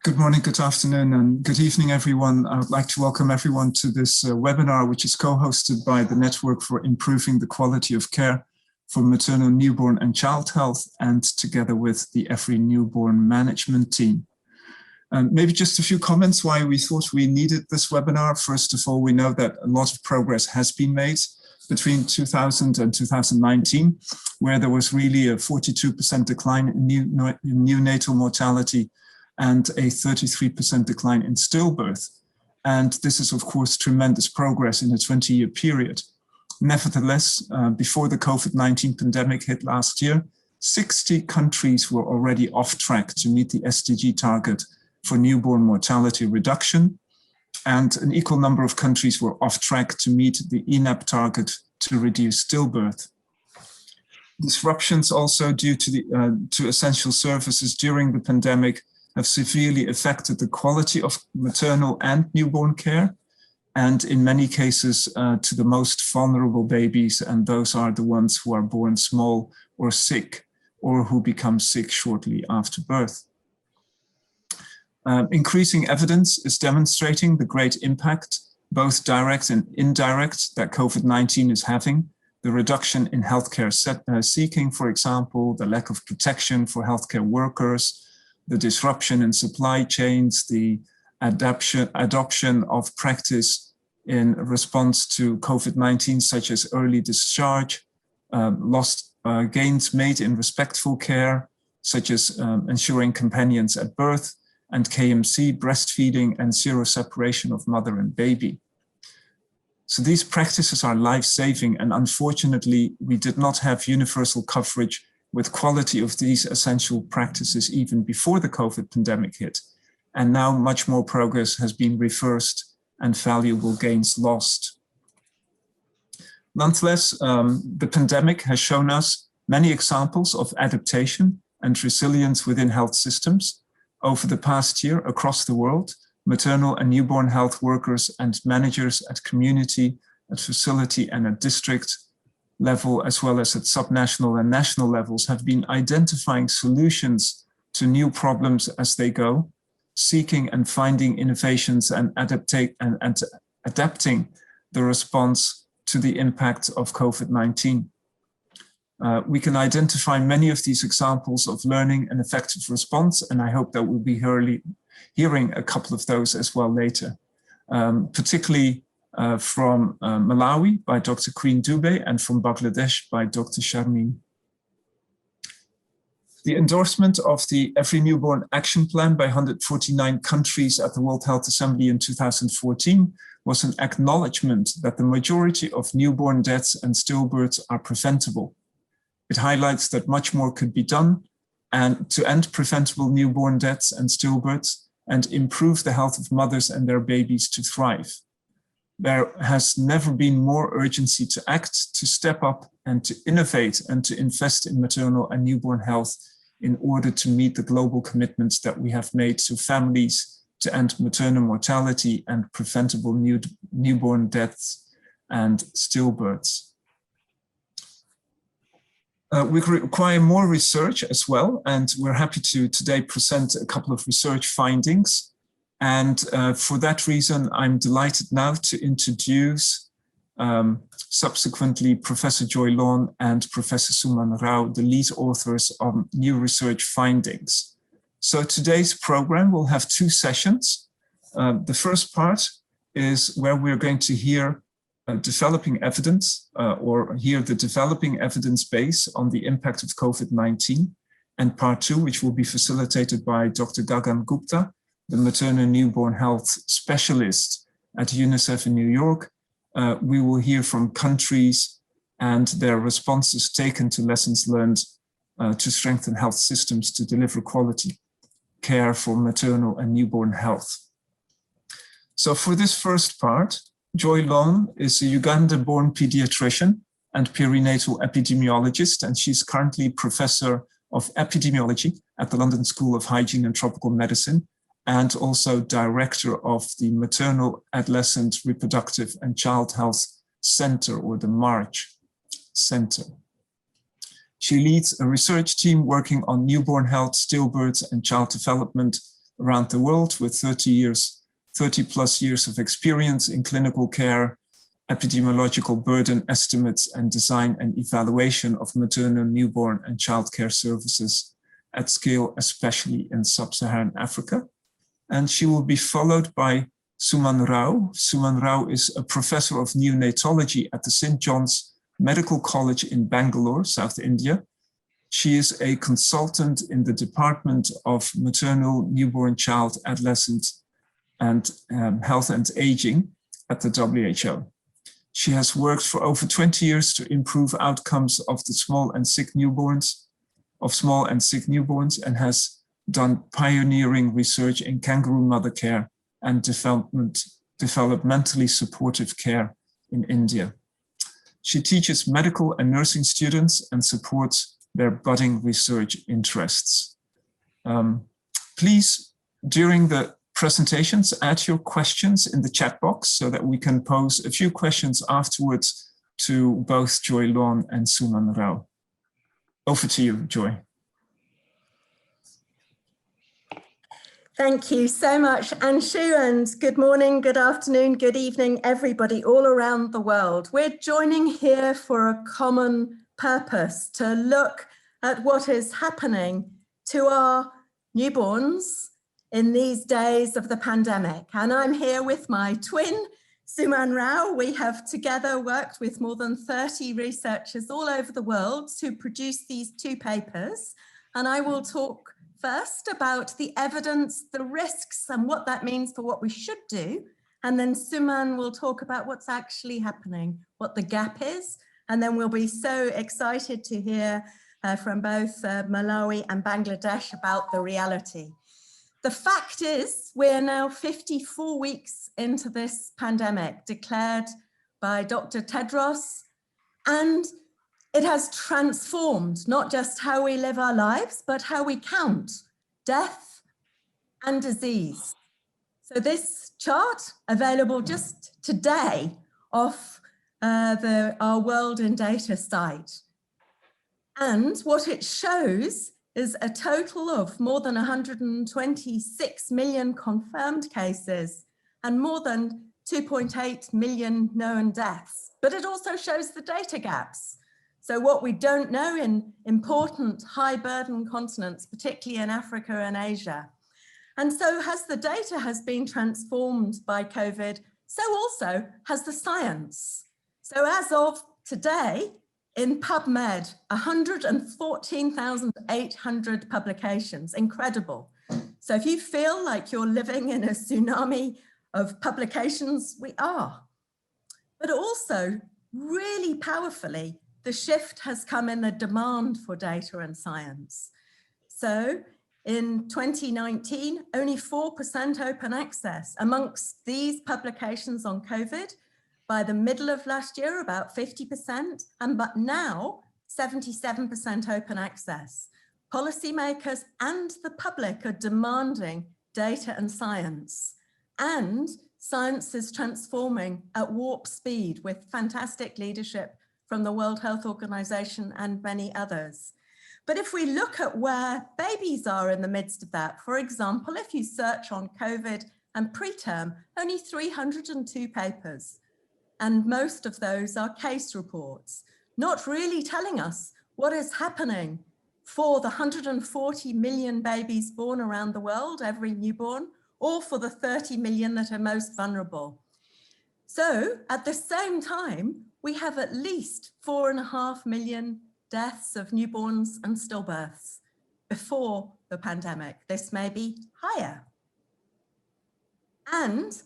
Good morning, good afternoon, and good evening, everyone. I would like to welcome everyone to this webinar, which is co-hosted by the Network for Improving the Quality of Care for Maternal, Newborn and Child Health, and together with the EFRI Newborn Management Team. Maybe just a few comments why we thought we needed this webinar. First of all, we know that a lot of progress has been made between 2000 and 2019, where there was really a 42% decline in neonatal mortality and a 33% decline in stillbirth. And this is, of course, tremendous progress in a 20-year period. Nevertheless, before the COVID-19 pandemic hit last year, 60 countries were already off track to meet the SDG target for newborn mortality reduction, and an equal number of countries were off track to meet the ENAP target to reduce stillbirth. Disruptions also due to essential services during the pandemic have severely affected the quality of maternal and newborn care, and in many cases to the most vulnerable babies, and those are the ones who are born small or sick, or who become sick shortly after birth. Increasing evidence is demonstrating the great impact, both direct and indirect, that COVID-19 is having. The reduction in healthcare seeking, for example, the lack of protection for healthcare workers, the disruption in supply chains, the adoption of practice in response to COVID-19, such as early discharge, lost gains made in respectful care, such as ensuring companions at birth, and KMC, breastfeeding, and zero separation of mother and baby. So these practices are life-saving, and unfortunately, we did not have universal coverage with quality of these essential practices even before the COVID pandemic hit. And now much more progress has been reversed and valuable gains lost. Nonetheless, the pandemic has shown us many examples of adaptation and resilience within health systems. Over the past year across the world, maternal and newborn health workers and managers at community, at facility and at district level, as well as at subnational and national levels, have been identifying solutions to new problems as they go, seeking and finding innovations and adapting the response to the impact of COVID-19. We can identify many of these examples of learning and effective response, and I hope that we'll be hearing a couple of those as well later, particularly from Malawi by Dr. Queen Dube, and from Bangladesh by Dr. Sharmin. The endorsement of the EFRI Newborn Action Plan by 149 countries at the World Health Assembly in 2014 was an acknowledgement that the majority of newborn deaths and stillbirths are preventable. It highlights that much more could be done and to end preventable newborn deaths and stillbirths and improve the health of mothers and their babies to thrive. There has never been more urgency to act, to step up and to innovate and to invest in maternal and newborn health in order to meet the global commitments that we have made to families to end maternal mortality and preventable newborn deaths and stillbirths. We require more research as well, and we're happy to today present a couple of research findings. And for that reason, I'm delighted now to introduce subsequently Professor Joy Lawn and Professor Suman Rao, the lead authors of new research findings. So today's program will have two sessions. The first part is where we're going to hear developing evidence or hear the developing evidence base on the impact of COVID-19, and part two, which will be facilitated by Dr. Gagan Gupta, the maternal newborn health specialist at UNICEF in New York. We will hear from countries and their responses taken to lessons learned to strengthen health systems to deliver quality care for maternal and newborn health. So for this first part, Joy Lawn is a Uganda-born pediatrician and perinatal epidemiologist, and she's currently professor of epidemiology at the London School of Hygiene and Tropical Medicine, and also director of the Maternal, Adolescent, Reproductive and Child Health Center, or the MARCH Center. She leads a research team working on newborn health, stillbirths, and child development around the world with 30 plus years of experience in clinical care, epidemiological burden estimates, and design and evaluation of maternal, newborn, and childcare services at scale, especially in sub-Saharan Africa. And she will be followed by Suman Rao. Suman Rao is a professor of neonatology at the St. John's Medical College in Bangalore, South India. She is a consultant in the Department of Maternal, Newborn, Child, Adolescent, and Health and Aging at the WHO. She has worked for over 20 years to improve outcomes of the small and sick newborns, and has done pioneering research in kangaroo mother care and developmentally supportive care in India. She teaches medical and nursing students and supports their budding research interests. Please, during the presentations, add your questions in the chat box so that we can pose a few questions afterwards to both Joy Lawn and Suman Rao. Over to you, Joy. Thank you so much, Anshu, and good morning, good afternoon, good evening, everybody all around the world. We're joining here for a common purpose, to look at what is happening to our newborns in these days of the pandemic. And I'm here with my twin, Suman Rao. We have together worked with more than 30 researchers all over the world to produce these two papers. And I will talk first about the evidence, the risks, and what that means for what we should do. And then Suman will talk about what's actually happening, what the gap is. And then we'll be so excited to hear from both Malawi and Bangladesh about the reality. The fact is, we're now 54 weeks into this pandemic declared by Dr. Tedros, and it has transformed not just how we live our lives, but how we count death and disease. So this chart, available just today off our World in Data site. And what it shows is a total of more than 126 million confirmed cases and more than 2.8 million known deaths. But it also shows the data gaps. So what we don't know in important high burden continents, particularly in Africa and Asia. And so as the data has been transformed by COVID, so also has the science. So as of today, in PubMed, 114,800 publications, incredible. So if you feel like you're living in a tsunami of publications, we are. But also, really powerfully, the shift has come in the demand for data and science. So in 2019, only 4% open access amongst these publications on COVID. By the middle of last year, about 50%, but now 77% open access. Policymakers and the public are demanding data and science, and science is transforming at warp speed with fantastic leadership from the World Health Organization and many others. But if we look at where babies are in the midst of that, for example, if you search on COVID and preterm, only 302 papers. And most of those are case reports, not really telling us what is happening for the 140 million babies born around the world, every newborn, or for the 30 million that are most vulnerable. So at the same time, we have at least 4.5 million deaths of newborns and stillbirths before the pandemic. This may be higher. And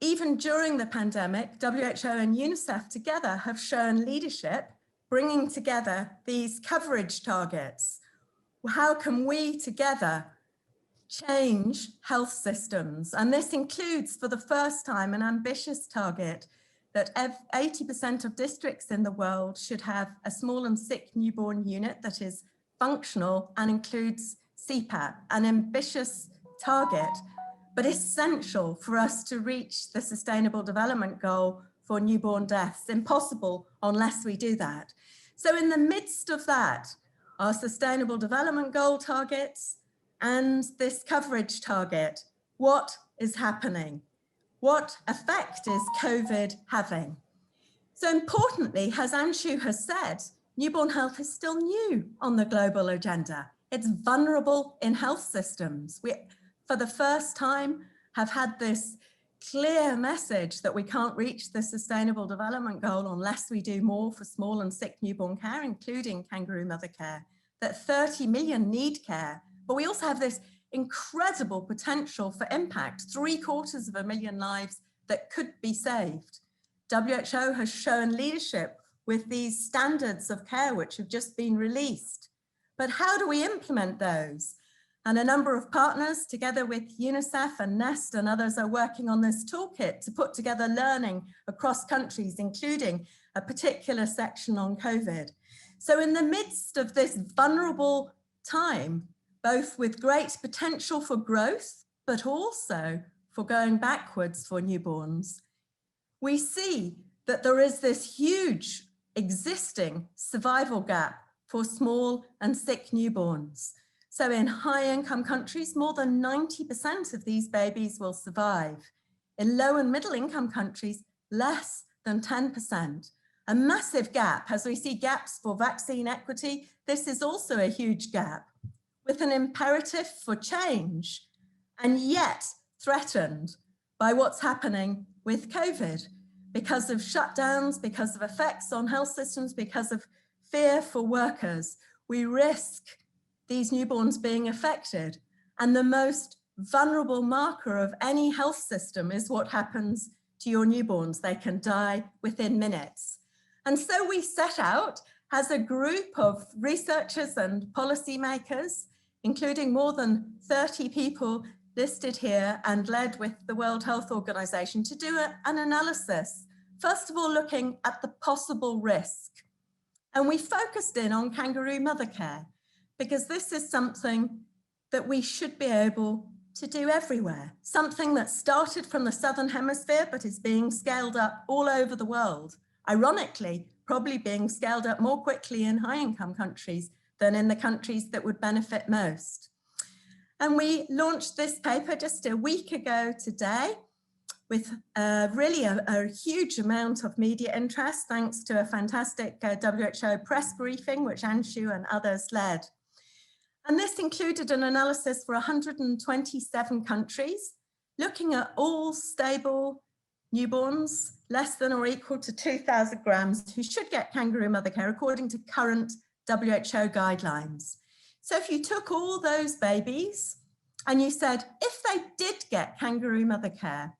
even during the pandemic, WHO and UNICEF together have shown leadership, bringing together these coverage targets. How can we together change health systems? And this includes, for the first time, an ambitious target that 80% of districts in the world should have a small and sick newborn unit that is functional and includes CPAP, an ambitious target, but essential for us to reach the Sustainable Development Goal for newborn deaths. Impossible unless we do that. So in the midst of that, our Sustainable Development Goal targets and this coverage target. What is happening? What effect is COVID having? So importantly, as Anshu has said, newborn health is still new on the global agenda. It's vulnerable in health systems. We, for the first time, have had this clear message that we can't reach the Sustainable Development Goal unless we do more for small and sick newborn care, including kangaroo mother care, that 30 million need care. But we also have this incredible potential for impact, 750,000 lives that could be saved. WHO has shown leadership with these standards of care which have just been released. But how do we implement those? And a number of partners, together with UNICEF and Nest and others, are working on this toolkit to put together learning across countries, including a particular section on COVID. So in the midst of this vulnerable time, both with great potential for growth, but also for going backwards for newborns, we see that there is this huge existing survival gap for small and sick newborns. So in high-income countries, more than 90% of these babies will survive. In low and middle-income countries, less than 10%. A massive gap. As we see gaps for vaccine equity, this is also a huge gap, with an imperative for change, and yet threatened by what's happening with COVID, because of shutdowns, because of effects on health systems, because of fear for workers. We risk these newborns being affected. And the most vulnerable marker of any health system is what happens to your newborns. They can die within minutes. And so we set out as a group of researchers and policymakers, including more than 30 people listed here and led with the World Health Organization, to do an analysis. First of all, looking at the possible risk. And we focused in on kangaroo mother care, because this is something that we should be able to do everywhere. Something that started from the Southern Hemisphere, but is being scaled up all over the world. Ironically, probably being scaled up more quickly in high-income countries than in the countries that would benefit most. And we launched this paper just a week ago today, with really a huge amount of media interest, thanks to a fantastic WHO press briefing, which Anshu and others led. And this included an analysis for 127 countries, looking at all stable newborns, less than or equal to 2,000 grams, who should get kangaroo mother care according to current WHO guidelines. So if you took all those babies and you said, if they did get kangaroo mother care,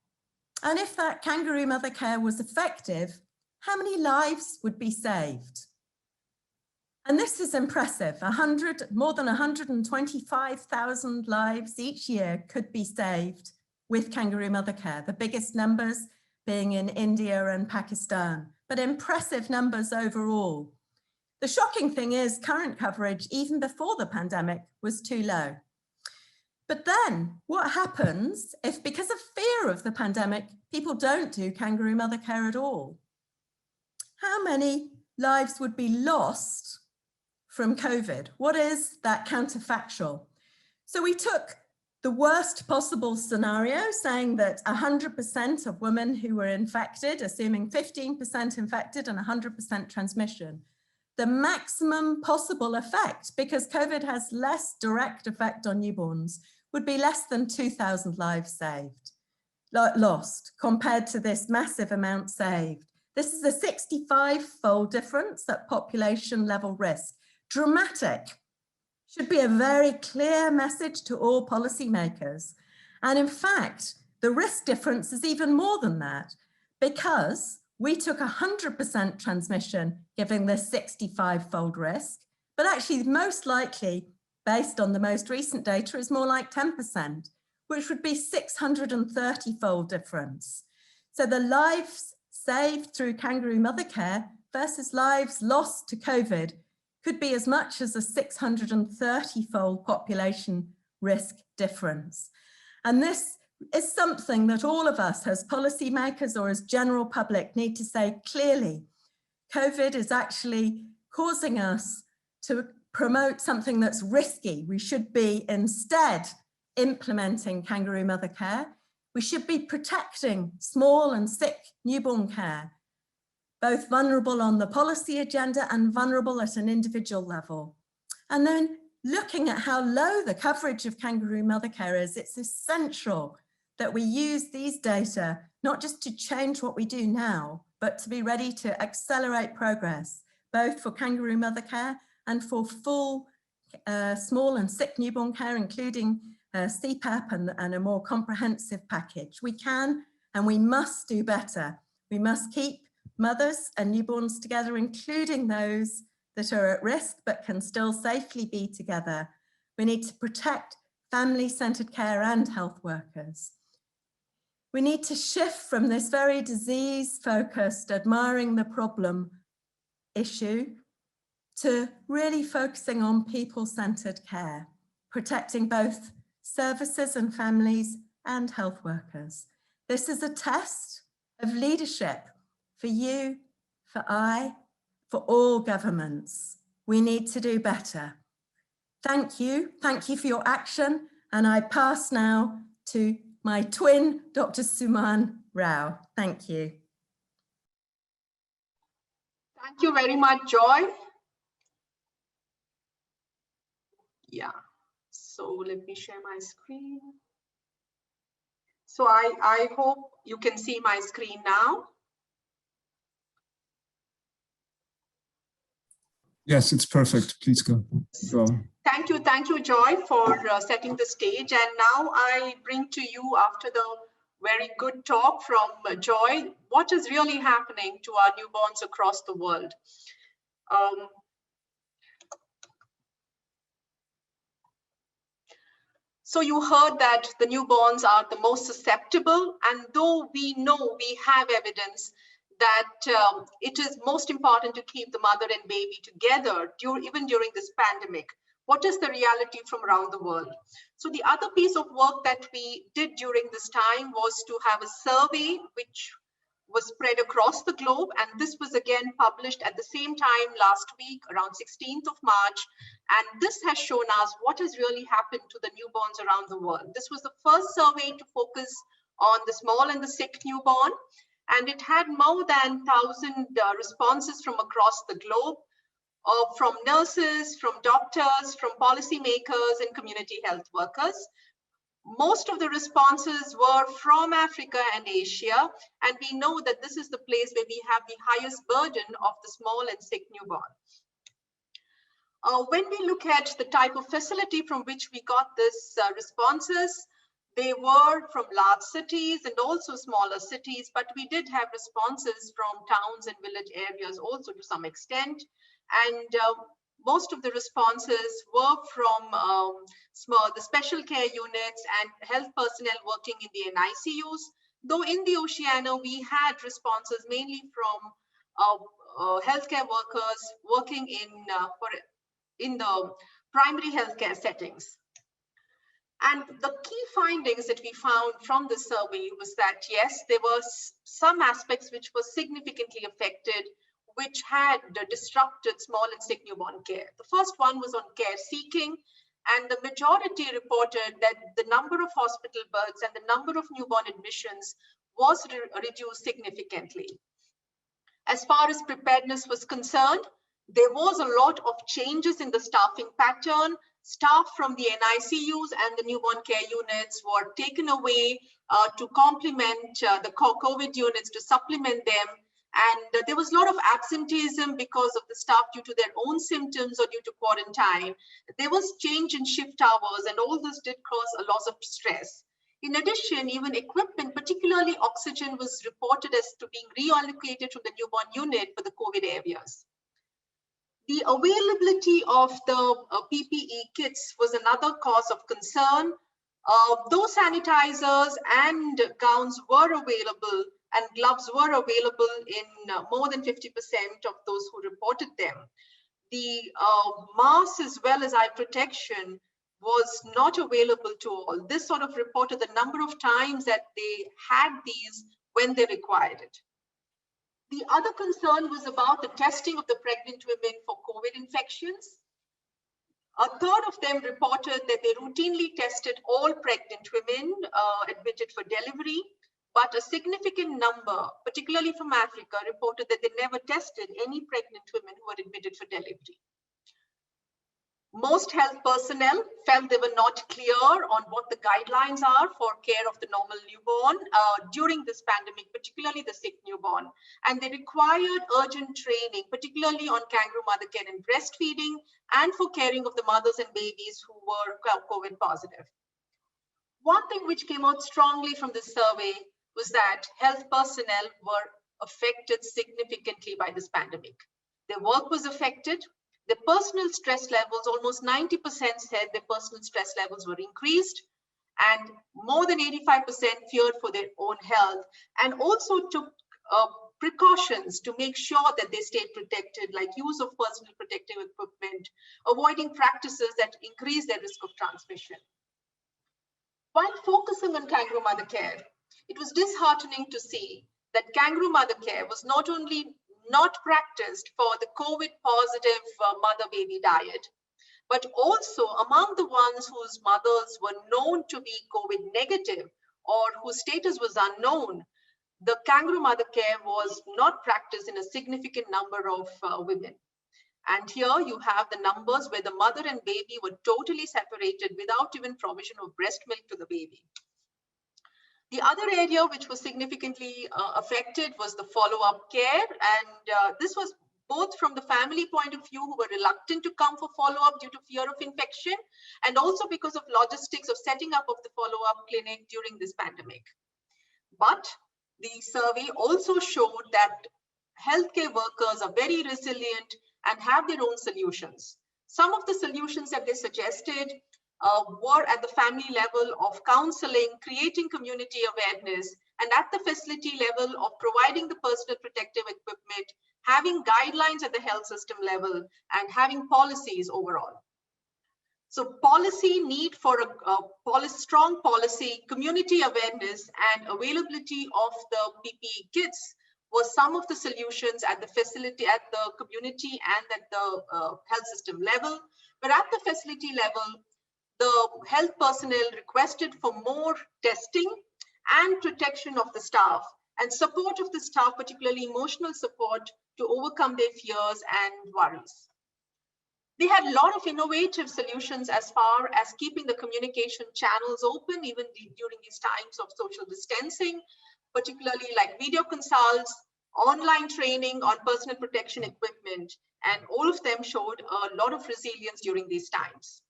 and if that kangaroo mother care was effective, how many lives would be saved? And this is impressive. More than 125,000 lives each year could be saved with kangaroo mother care, the biggest numbers being in India and Pakistan, but impressive numbers overall. The shocking thing is current coverage, even before the pandemic, was too low. But then what happens if, because of fear of the pandemic, people don't do kangaroo mother care at all? How many lives would be lost from COVID? What is that counterfactual? So we took the worst possible scenario, saying that 100% of women who were infected, assuming 15% infected and 100% transmission, the maximum possible effect, because COVID has less direct effect on newborns, would be less than 2,000 lives saved, lost, compared to this massive amount saved. This is a 65-fold difference at population level risk. Dramatic. Should be a very clear message to all policymakers. And in fact, the risk difference is even more than that, because we took 100% transmission, giving this 65-fold risk, but actually most likely, based on the most recent data, is more like 10%, which would be 630-fold difference. So the lives saved through kangaroo mother care versus lives lost to COVID could be as much as a 630-fold population risk difference. And this is something that all of us as policymakers or as general public need to say clearly. COVID is actually causing us to promote something that's risky. We should be instead implementing kangaroo mother care. We should be protecting small and sick newborn care, both vulnerable on the policy agenda and vulnerable at an individual level. And then looking at how low the coverage of kangaroo mother care is, it's essential that we use these data, not just to change what we do now, but to be ready to accelerate progress, both for kangaroo mother care and for full small and sick newborn care, including CPAP and a more comprehensive package. We can and we must do better. We must keep mothers and newborns together, including those that are at risk but can still safely be together. We need to protect family-centered care and health workers. We need to shift from this very disease-focused, admiring the problem issue to really focusing on people-centered care, protecting both services and families and health workers. This is a test of leadership for you, for I, for all governments. We need to do better. Thank you for your action, and I pass now to my twin, Dr. Suman Rao. Thank you. Thank you very much, Joy. Yeah, so let me share my screen. So I hope you can see my screen now. Yes, it's perfect. Please go. Thank you, Joy, for setting the stage. And now I bring to you, after the very good talk from Joy, what is really happening to our newborns across the world. So you heard that the newborns are the most susceptible, and though we know we have evidence that it is most important to keep the mother and baby together even during this pandemic, what is the reality from around the world? So the other piece of work that we did during this time was to have a survey which was spread across the globe, and this was again published at the same time last week, around 16th of March, and this has shown us what has really happened to the newborns around the world. This was the first survey to focus on the small and the sick newborn, and it had more than 1,000 responses from across the globe, from nurses, from doctors, from policymakers and community health workers. Most of the responses were from Africa and Asia, and we know that this is the place where we have the highest burden of the small and sick newborn. When we look at the type of facility from which we got these responses, they were from large cities and also smaller cities, but we did have responses from towns and village areas also to some extent. And most of the responses were from the special care units and health personnel working in the NICUs, though in the Oceania we had responses mainly from healthcare workers working in the primary healthcare settings. And the key findings that we found from the survey was that, yes, there were some aspects which were significantly affected, which had disrupted small and sick newborn care. The first one was on care seeking, and the majority reported that the number of hospital births and the number of newborn admissions was reduced significantly. As far as preparedness was concerned, there was a lot of changes in the staffing pattern. Staff from the NICUs and the newborn care units were taken away to complement the COVID units, to supplement them. And there was a lot of absenteeism because of the staff due to their own symptoms or due to quarantine. There was change in shift hours, and all this did cause a loss of stress. In addition, even equipment, particularly oxygen, was reported as to being reallocated from the newborn unit for the COVID areas. The availability of the PPE kits was another cause of concern. Those sanitizers and gowns were available and gloves were available in more than 50% of those who reported them. The masks as well as eye protection was not available to all. This sort of reported the number of times that they had these when they required it. The other concern was about the testing of the pregnant women for COVID infections. A third of them reported that they routinely tested all pregnant women admitted for delivery, but a significant number, particularly from Africa, reported that they never tested any pregnant women who were admitted for delivery. Most health personnel felt they were not clear on what the guidelines are for care of the normal newborn during this pandemic, particularly the sick newborn. And they required urgent training, particularly on kangaroo mother care and breastfeeding, and for caring of the mothers and babies who were COVID positive. One thing which came out strongly from this survey was that health personnel were affected significantly by this pandemic. Their work was affected. The personal stress levels, almost 90% said their personal stress levels were increased, and more than 85% feared for their own health, and also took precautions to make sure that they stayed protected, like use of personal protective equipment, avoiding practices that increase their risk of transmission. While focusing on kangaroo mother care, it was disheartening to see that kangaroo mother care was not only not practiced for the COVID positive mother-baby diet, but also among the ones whose mothers were known to be COVID negative or whose status was unknown, the kangaroo mother care was not practiced in a significant number of women. And here you have the numbers where the mother and baby were totally separated without even provision of breast milk to the baby. The other area which was significantly affected was the follow-up care. And this was both from the family point of view, who were reluctant to come for follow-up due to fear of infection, and also because of logistics of setting up of the follow-up clinic during this pandemic. But the survey also showed that healthcare workers are very resilient and have their own solutions. Some of the solutions that they suggested were at the family level of counseling, creating community awareness, and at the facility level of providing the personal protective equipment, having guidelines at the health system level, and having policies overall. So policy need for a strong policy, community awareness, and availability of the PPE kits was some of the solutions at the facility, at the community, and at the health system level. But at the facility level, the health personnel requested for more testing and protection of the staff and support of the staff, particularly emotional support, to overcome their fears and worries. They had a lot of innovative solutions as far as keeping the communication channels open, even during these times of social distancing, particularly like video consults, online training on personal protection equipment, and all of them showed a lot of resilience during these times.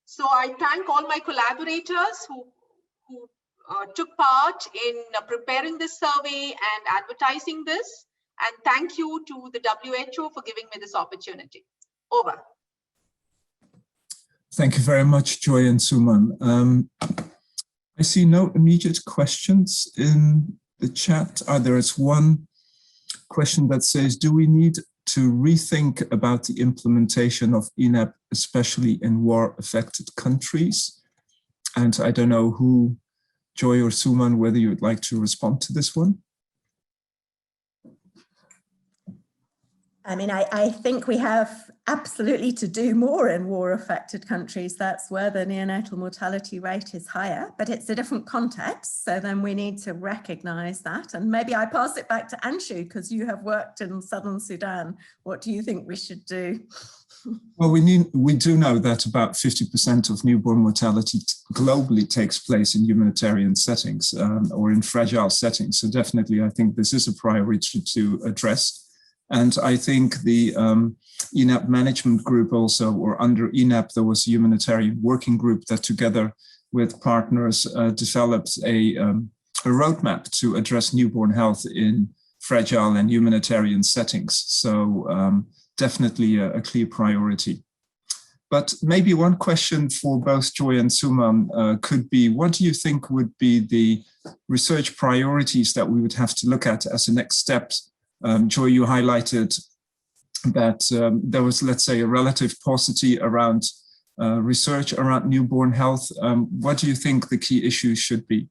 So I thank all my collaborators who took part in preparing this survey and advertising this. And thank you to the WHO for giving me this opportunity. Over. Thank you very much, Joy and Suman. I see no immediate questions in the chat. There is one question that says, do we need to rethink about the implementation of UNEP, especially in war-affected countries? And I don't know who, Joy or Suman, whether you would like to respond to this one. I mean, I think we have absolutely to do more in war-affected countries. That's where the neonatal mortality rate is higher, but it's a different context. So then we need to recognize that. And maybe I pass it back to Anshu, because you have worked in Southern Sudan. What do you think we should do? Well, we do know that about 50% of newborn mortality globally takes place in humanitarian settings or in fragile settings. So definitely, I think this is a priority to address. And I think the UNEP management group also, or under UNEP, there was a humanitarian working group that together with partners developed a roadmap to address newborn health in fragile and humanitarian settings. So definitely a clear priority. But maybe one question for both Joy and Suman could be, what do you think would be the research priorities that we would have to look at as a next step? Joy, you highlighted that there was, let's say, a relative paucity around research around newborn health. What do you think the key issues should be?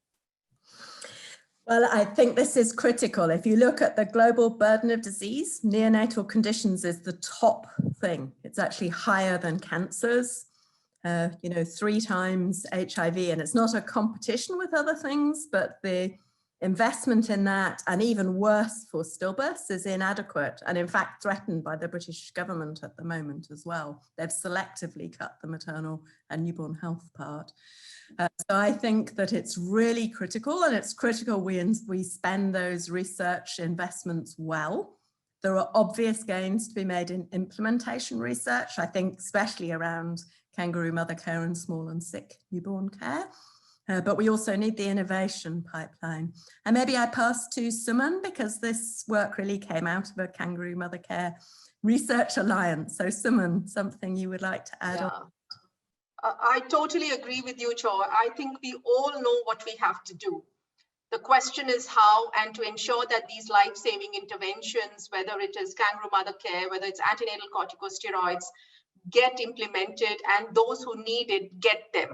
Well, I think this is critical. If you look at the global burden of disease, neonatal conditions is the top thing. It's actually higher than cancers, 3 times HIV, and it's not a competition with other things, but the investment in that, and even worse for stillbirths, is inadequate and in fact threatened by the British government at the moment as well. They've selectively cut the maternal and newborn health part. So I think that it's really critical, and it's critical we spend those research investments well. There are obvious gains to be made in implementation research, I think especially around kangaroo mother care and small and sick newborn care. But we also need the innovation pipeline. And maybe I pass to Suman, because this work really came out of a Kangaroo Mother Care Research Alliance. So Suman, something you would like to add on? I totally agree with you, Cho. I think we all know what we have to do. The question is how, and to ensure that these life-saving interventions, whether it is kangaroo mother care, whether it's antenatal corticosteroids, get implemented, and those who need it get them.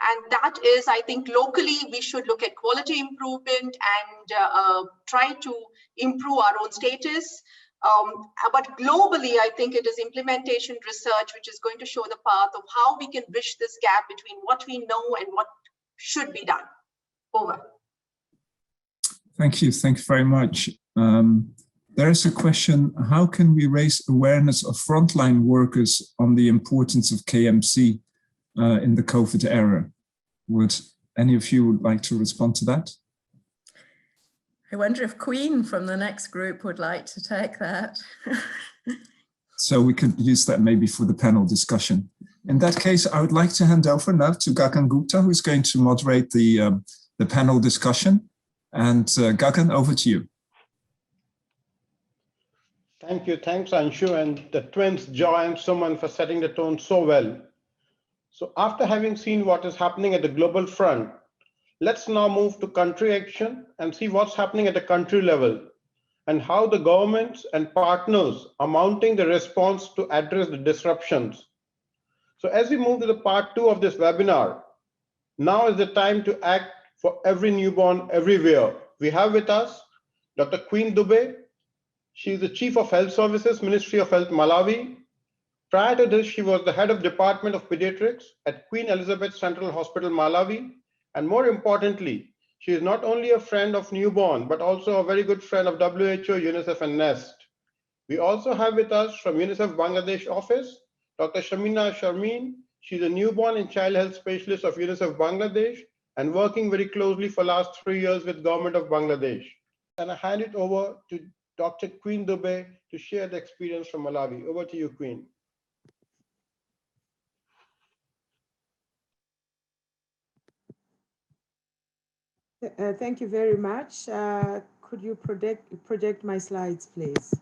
And that is, I think, locally, we should look at quality improvement and try to improve our own status. But globally, I think it is implementation research which is going to show the path of how we can bridge this gap between what we know and what should be done. Over. Thank you. Thank you very much. There is a question: how can we raise awareness of frontline workers on the importance of KMC in the COVID era? Would any of you would like to respond to that? I wonder if Queen from the next group would like to take that. So we could use that maybe for the panel discussion. In that case, I would like to hand over now to Gagan Gupta, who's going to moderate the panel discussion. And Gagan, over to you. Thank you. Thanks, Anshu, and the twins, Joy and Suman, for setting the tone so well. So after having seen what is happening at the global front, let's now move to country action and see what's happening at the country level and how the governments and partners are mounting the response to address the disruptions. So as we move to the part 2 of this webinar, now is the time to act for every newborn everywhere. We have with us Dr. Queen Dube. She is the Chief of Health Services, Ministry of Health, Malawi. Prior to this, she was the head of Department of Pediatrics at Queen Elizabeth Central Hospital, Malawi. And more importantly, she is not only a friend of newborn, but also a very good friend of WHO, UNICEF, and NEST. We also have with us from UNICEF Bangladesh office, Dr. Shamina Sharmeen. She's a newborn and child health specialist of UNICEF Bangladesh and working very closely for the last 3 years with government of Bangladesh. And I hand it over to Dr. Queen Dube to share the experience from Malawi. Over to you, Queen. Thank you very much. Could you project my slides, please?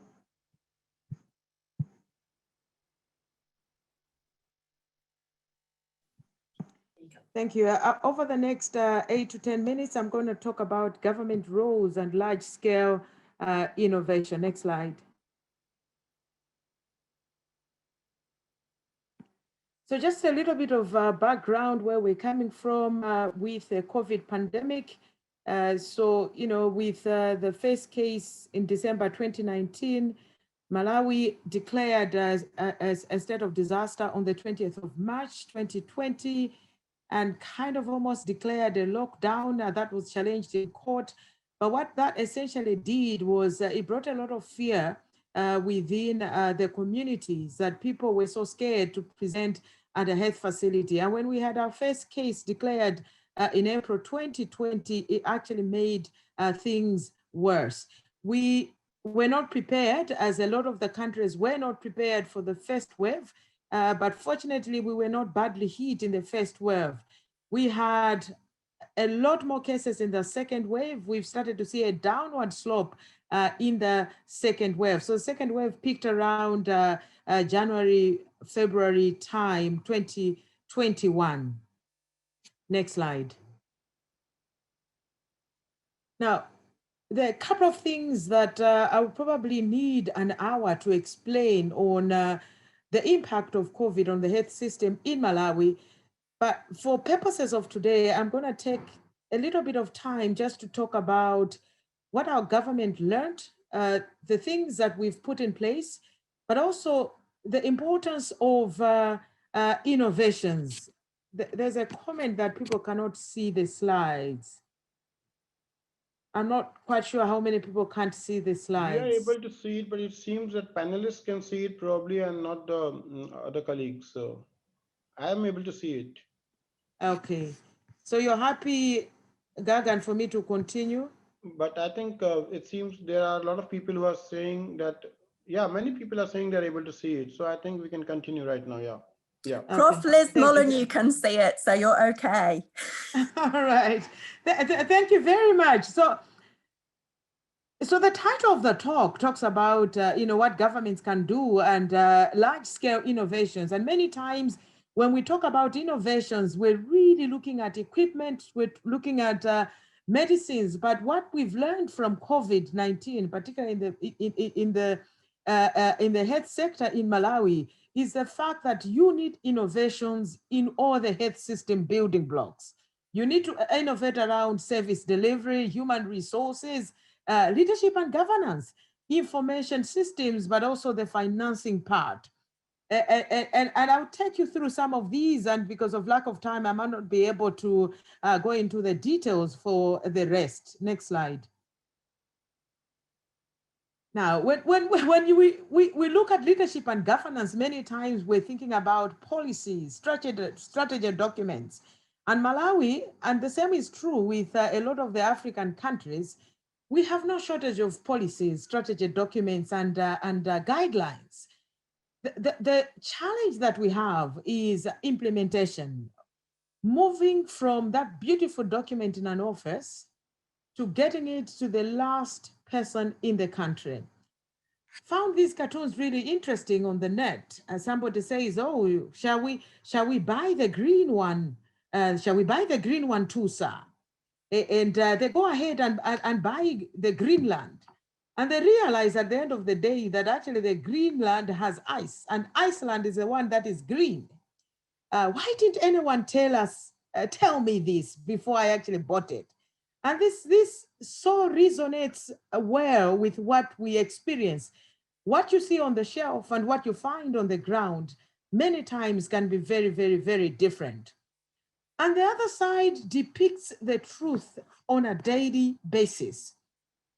Thank you. Over the next 8 to 10 minutes, I'm going to talk about government roles and large-scale innovation. Next slide. So just a little bit of background where we're coming from with the COVID pandemic. With the first case in December 2019, Malawi declared as a state of disaster on the 20th of March 2020, and kind of almost declared a lockdown that was challenged in court. But what that essentially did was it brought a lot of fear within the communities, that people were so scared to present at a health facility. And when we had our first case declared in April 2020, it actually made things worse. We were not prepared, as a lot of the countries were not prepared for the first wave, but fortunately we were not badly hit in the first wave. We had a lot more cases in the second wave. We've started to see a downward slope in the second wave. So the second wave peaked around January, February time, 2021. Next slide. Now, there are a couple of things that I will probably need an hour to explain on the impact of COVID on the health system in Malawi. But for purposes of today, I'm going to take a little bit of time just to talk about what our government learned, the things that we've put in place, but also the importance of innovations. There's a comment that people cannot see the slides. I'm not quite sure how many people can't see the slides. We are able to see it, but it seems that panelists can see it probably and not the other colleagues. So I am able to see it. Okay. So you're happy, Gagan, for me to continue? But I think it seems there are a lot of people who are saying that, yeah, many people are saying they're able to see it. So I think we can continue right now. Yeah. Yeah. Prof. Okay. Liz Molyneux can see it, so you're okay. All right. Thank you very much. So the title of the talk talks about, what governments can do and large-scale innovations. And many times when we talk about innovations, we're really looking at equipment, we're looking at medicines. But what we've learned from COVID-19, particularly in the health sector in Malawi, is the fact that you need innovations in all the health system building blocks. You need to innovate around service delivery, human resources, leadership and governance, information systems, but also the financing part. And I'll take you through some of these, and because of lack of time, I might not be able to go into the details for the rest. Next slide. Now, when we look at leadership and governance, many times we're thinking about policies, strategy documents. And Malawi, and the same is true with a lot of the African countries, we have no shortage of policies, strategy documents, and guidelines. The challenge that we have is implementation, moving from that beautiful document in an office to getting it to the last person in the country. Found these cartoons really interesting on the net. Somebody says, "Oh, shall we buy the green one? Shall we buy the green one too, sir?" And they go ahead and buy the Greenland. And they realize at the end of the day that actually the Greenland has ice, and Iceland is the one that is green. Why didn't anyone tell me this before I actually bought it? And this so resonates well with what we experience. What you see on the shelf and what you find on the ground many times can be very, very, very different. And the other side depicts the truth on a daily basis,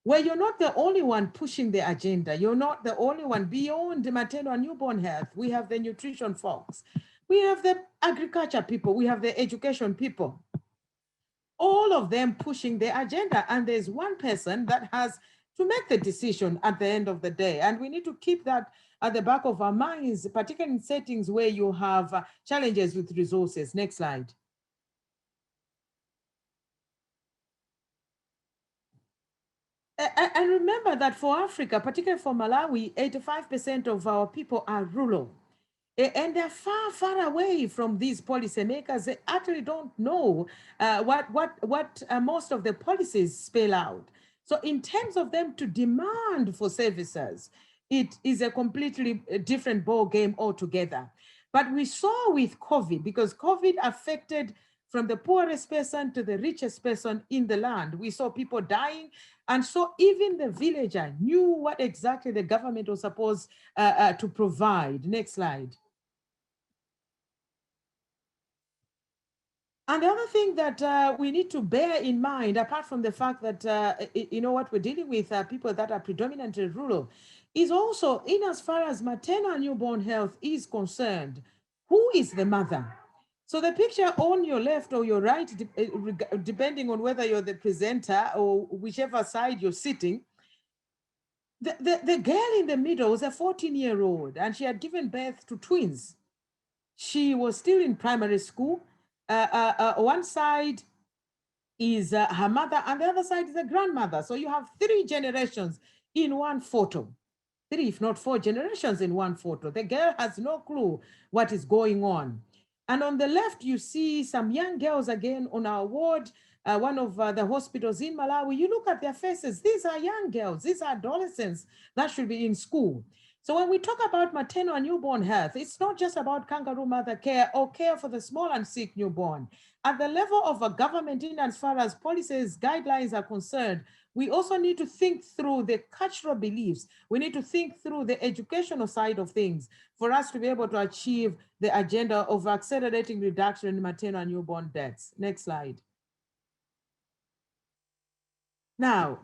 where you're not the only one pushing the agenda. You're not the only one. Beyond the maternal and newborn health, we have the nutrition folks. We have the agriculture people. We have the education people. All of them pushing the agenda. And there's one person that has to make the decision at the end of the day. And we need to keep that at the back of our minds, particularly in settings where you have challenges with resources. Next slide. And remember that for Africa, particularly for Malawi, 85% of our people are rural. And they're far, far away from these policymakers. They actually don't know what most of the policies spell out. So in terms of them to demand for services, it is a completely different ball game altogether. But we saw with COVID, because COVID affected from the poorest person to the richest person in the land. We saw people dying. And so even the villager knew what exactly the government was supposed to provide. Next slide. And the other thing that we need to bear in mind, apart from the fact that, what we're dealing with people that are predominantly rural, is also in as far as maternal and newborn health is concerned, who is the mother? So the picture on your left or your right, depending on whether you're the presenter or whichever side you're sitting, the girl in the middle was a 14-year-old and she had given birth to twins. She was still in primary school. One side is her mother and the other side is a grandmother. So you have 3 generations in one photo. 3, if not 4 generations in one photo. The girl has no clue what is going on. And on the left, you see some young girls again on our ward, one of the hospitals in Malawi. You look at their faces. These are young girls. These are adolescents that should be in school. So when we talk about maternal and newborn health, it's not just about kangaroo mother care or care for the small and sick newborn. At the level of a government, in as far as policies, guidelines are concerned, we also need to think through the cultural beliefs. We need to think through the educational side of things for us to be able to achieve the agenda of accelerating reduction in maternal and newborn deaths. Next slide. Now,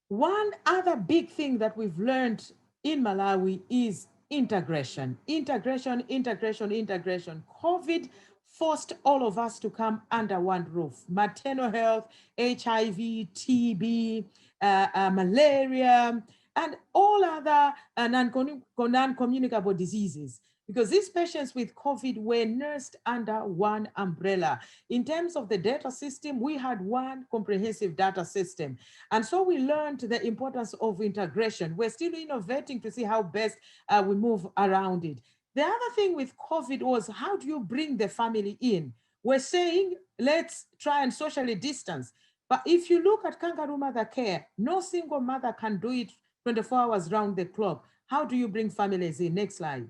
one other big thing that we've learned in Malawi is integration. Integration. COVID forced all of us to come under one roof. Maternal health, HIV, TB, malaria, and all other non-communicable diseases. Because these patients with COVID were nursed under one umbrella. In terms of the data system, we had one comprehensive data system. And so we learned the importance of integration. We're still innovating to see how best we move around it. The other thing with COVID was, how do you bring the family in? We're saying, let's try and socially distance. But if you look at kangaroo mother care, no single mother can do it 24 hours round the clock. How do you bring families in? Next slide.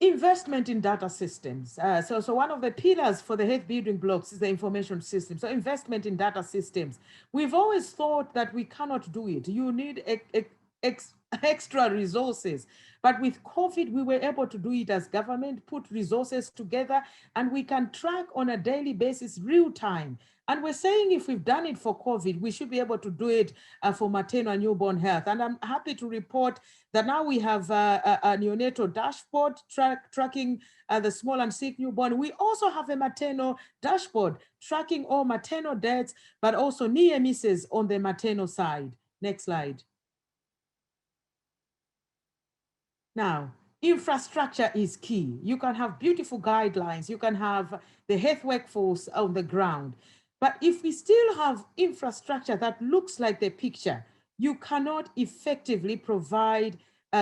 Investment in data systems. So one of the pillars for the health building blocks is the information system. So investment in data systems. We've always thought that we cannot do it. You need extra resources. But with COVID, we were able to do it as government, put resources together, and we can track on a daily basis, real time. And we're saying if we've done it for COVID, we should be able to do it for maternal and newborn health. And I'm happy to report that now we have a neonatal dashboard tracking the small and sick newborn. We also have a maternal dashboard tracking all maternal deaths, but also near misses on the maternal side. Next slide. Now, infrastructure is key. You can have beautiful guidelines. You can have the health workforce on the ground. But if we still have infrastructure that looks like the picture, you cannot effectively provide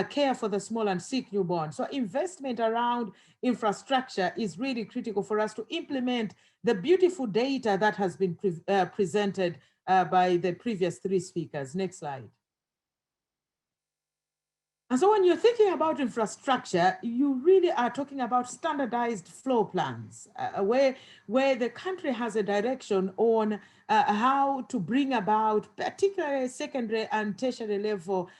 care for the small and sick newborn. So investment around infrastructure is really critical for us to implement the beautiful data that has been presented by the previous three speakers. Next slide. And so when you're thinking about infrastructure, you really are talking about standardized floor plans, where the country has a direction on how to bring about particularly secondary and tertiary level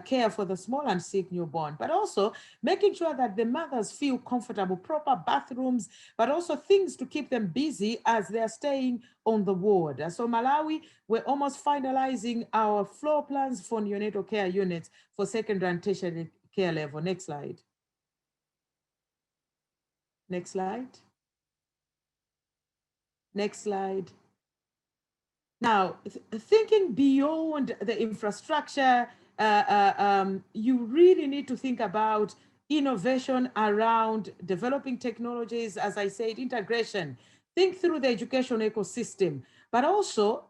care for the small and sick newborn, but also making sure that the mothers feel comfortable, proper bathrooms, but also things to keep them busy as they're staying on the ward. So Malawi, we're almost finalizing our floor plans for neonatal care units for secondary and tertiary care level. Next slide. Next slide. Next slide. Now, thinking beyond the infrastructure, you really need to think about innovation around developing technologies, as I said, integration. Think through the education ecosystem, but also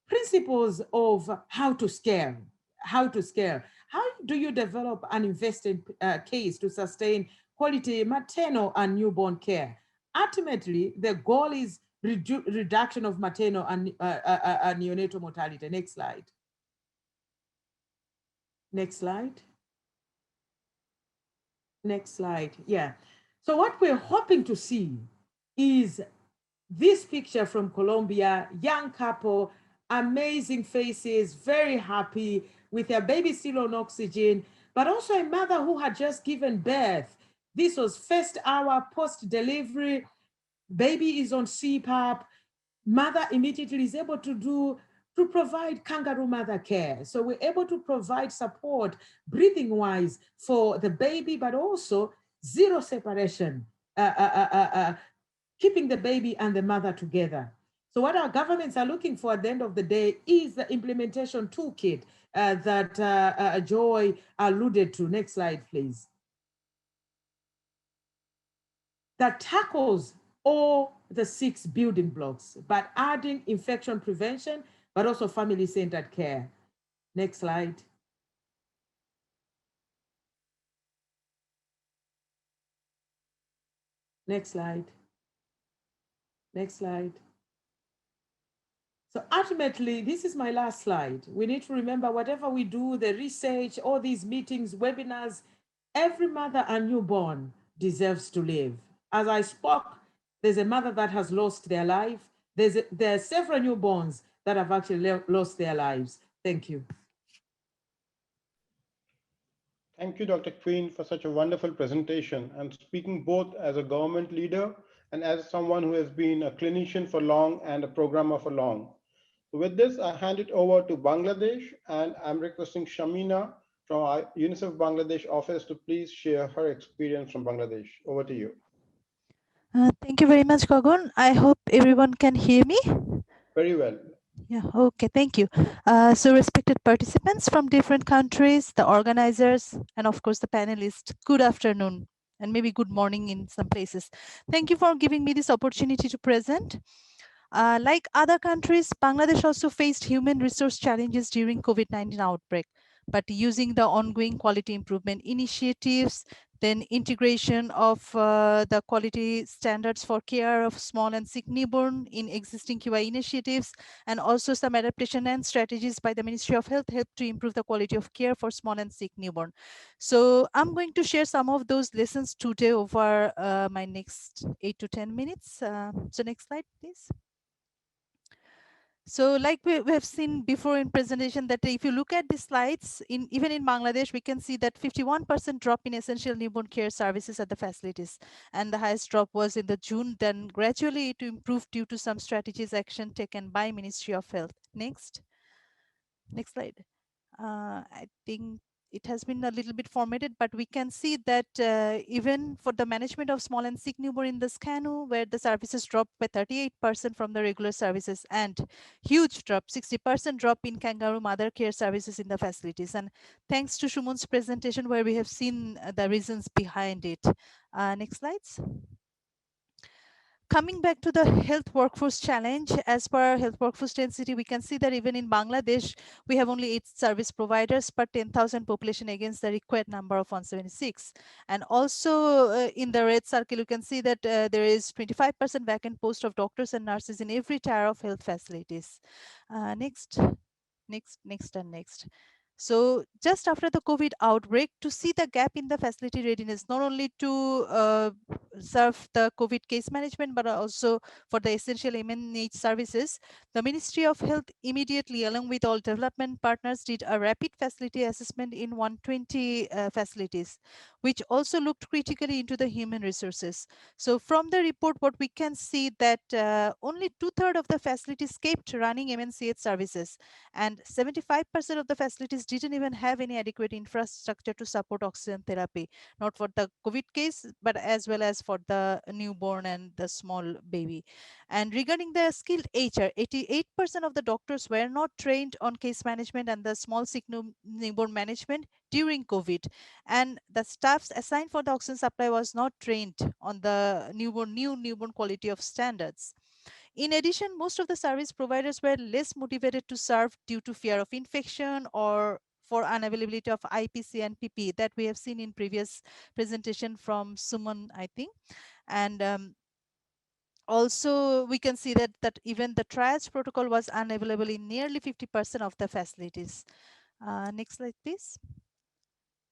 principles of how to scale. How do you develop and invest in case to sustain quality maternal and newborn care? Ultimately, the goal is reduction of maternal and neonatal mortality. Next slide. Next slide. Next slide. Yeah. So what we're hoping to see is this picture from Colombia, young couple, amazing faces, very happy with their baby still on oxygen, but also a mother who had just given birth. This was first hour post-delivery, baby is on CPAP, mother immediately is able to provide kangaroo mother care. So we're able to provide support breathing-wise for the baby, but also zero separation, keeping the baby and the mother together. So what our governments are looking for at the end of the day is the implementation toolkit that Joy alluded to. Next slide, please. That tackles all the 6 building blocks, but adding infection prevention, but also family-centered care. Next slide. Next slide. Next slide. So ultimately, this is my last slide. We need to remember whatever we do, the research, all these meetings, webinars, every mother and newborn deserves to live. As I spoke, there's a mother that has lost their life. There are several newborns that have actually lost their lives. Thank you. Thank you, Dr. Queen, for such a wonderful presentation and speaking both as a government leader and as someone who has been a clinician for long and a programmer for long. With this, I hand it over to Bangladesh, and I'm requesting Shamina from our UNICEF Bangladesh office to please share her experience from Bangladesh. Over to you. Thank you very much, Gagan. I hope everyone can hear me. Very well. Yeah, okay, thank you. So respected participants from different countries, the organizers, and of course the panelists, good afternoon, and maybe good morning in some places. Thank you for giving me this opportunity to present. Like other countries, Bangladesh also faced human resource challenges during COVID-19 outbreak, but using the ongoing quality improvement initiatives, then integration of the quality standards for care of small and sick newborn in existing QI initiatives, and also some adaptation and strategies by the Ministry of Health helped to improve the quality of care for small and sick newborn. So I'm going to share some of those lessons today over my next 8 to 10 minutes. So next slide, please. So like we have seen before in presentation that if you look at the slides, even in Bangladesh, we can see that 51% drop in essential newborn care services at the facilities. And the highest drop was in the June, then gradually it improved due to some strategies action taken by Ministry of Health. Next slide. I think it has been a little bit formatted, but we can see that even for the management of small and sick newborn in the SCANU, where the services dropped by 38% from the regular services, and huge drop, 60% drop in kangaroo mother care services in the facilities. And thanks to Suman's presentation, where we have seen the reasons behind it. Next slides. Coming back to the health workforce challenge, as per health workforce density, we can see that even in Bangladesh, we have only 8 service providers per 10,000 population against the required number of 176. And also in the red circle, you can see that there is 25% vacant post of doctors and nurses in every tier of health facilities. Next. So just after the COVID outbreak, to see the gap in the facility readiness, not only to serve the COVID case management, but also for the essential MNH services, the Ministry of Health immediately, along with all development partners, did a rapid facility assessment in 120 facilities, which also looked critically into the human resources. So from the report, what we can see that only 2/3 of the facilities kept running MNCH services, and 75% of the facilities didn't even have any adequate infrastructure to support oxygen therapy, not for the COVID case, but as well as for the newborn and the small baby. And regarding the skilled HR, 88% of the doctors were not trained on case management and the small sick newborn management during COVID. And the staffs assigned for the oxygen supply was not trained on the new newborn quality of standards. In addition, most of the service providers were less motivated to serve due to fear of infection or for unavailability of IPC and PP that we have seen in previous presentation from Suman, I think. And also we can see that even the triage protocol was unavailable in nearly 50% of the facilities. Next slide, please.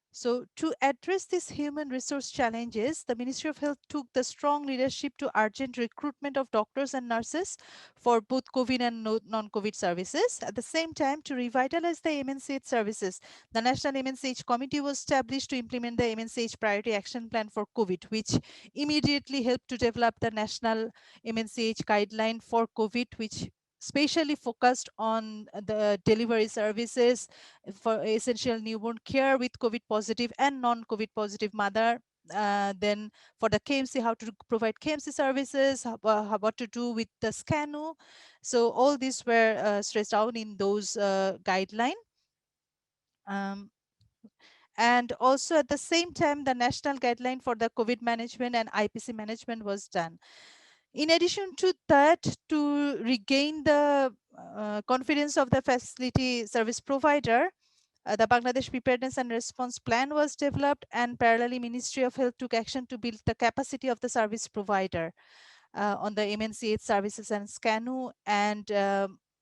So to address these human resource challenges, the Ministry of Health took the strong leadership to urgent recruitment of doctors and nurses for both COVID and non-COVID services. At the same time, to revitalize the MNCH services, the National MNCH Committee was established to implement the MNCH Priority Action Plan for COVID, which immediately helped to develop the National MNCH Guideline for COVID, which specially focused on the delivery services for essential newborn care with COVID positive and non-COVID positive mother. Then for the KMC, how to provide KMC services, what to do with the SCANU. So all these were stressed out in those guidelines. And also at the same time, the national guideline for the COVID management and IPC management was done. In addition to that, to regain the confidence of the facility service provider, the Bangladesh Preparedness and Response Plan was developed, and parallelly Ministry of Health took action to build the capacity of the service provider on the MNCH services and SCANU. And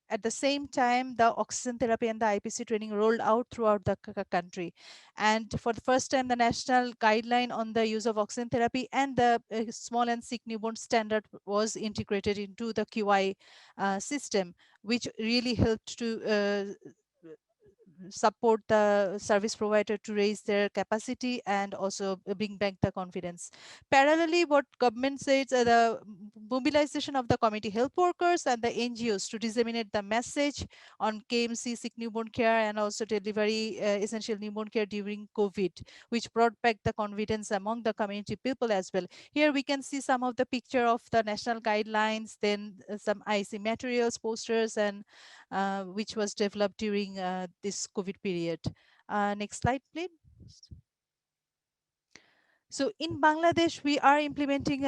at the same time, the oxygen therapy and the IPC training rolled out throughout the country. And for the first time, the national guideline on the use of oxygen therapy and the small and sick newborn standard was integrated into the QI system, which really helped to support the service provider to raise their capacity and also bring back the confidence. Parallelly, what government says, the mobilization of the community health workers and the NGOs to disseminate the message on KMC, sick newborn care, and also delivery essential newborn care during COVID, which brought back the confidence among the community people as well. Here we can see some of the picture of the national guidelines, then some IC materials, posters, and which was developed during this COVID period. Next slide, please. So in Bangladesh, we are implementing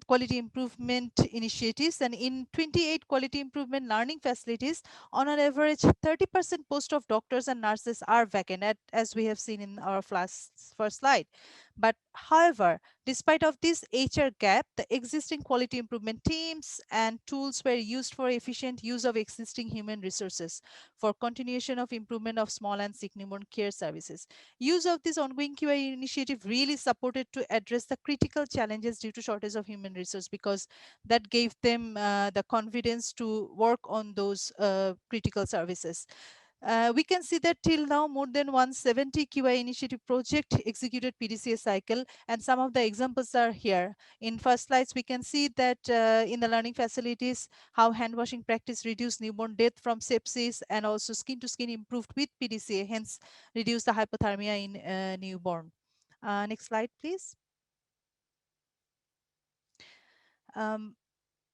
quality improvement initiatives, and in 28 quality improvement learning facilities, on an average, 30% post of doctors and nurses are vacant, as we have seen in our first slide. But however, despite of this HR gap, the existing quality improvement teams and tools were used for efficient use of existing human resources for continuation of improvement of small and sick newborn care services. Use of this ongoing QA initiative really supported to address the critical challenges due to shortage of human resource, because that gave them the confidence to work on those critical services. We can see that till now more than 170 QA initiative project executed PDCA cycle, and some of the examples are here. In first slides, we can see that in the learning facilities, how hand washing practice reduced newborn death from sepsis, and also skin to skin improved with PDCA, hence reduce the hypothermia in newborn. Next slide, please.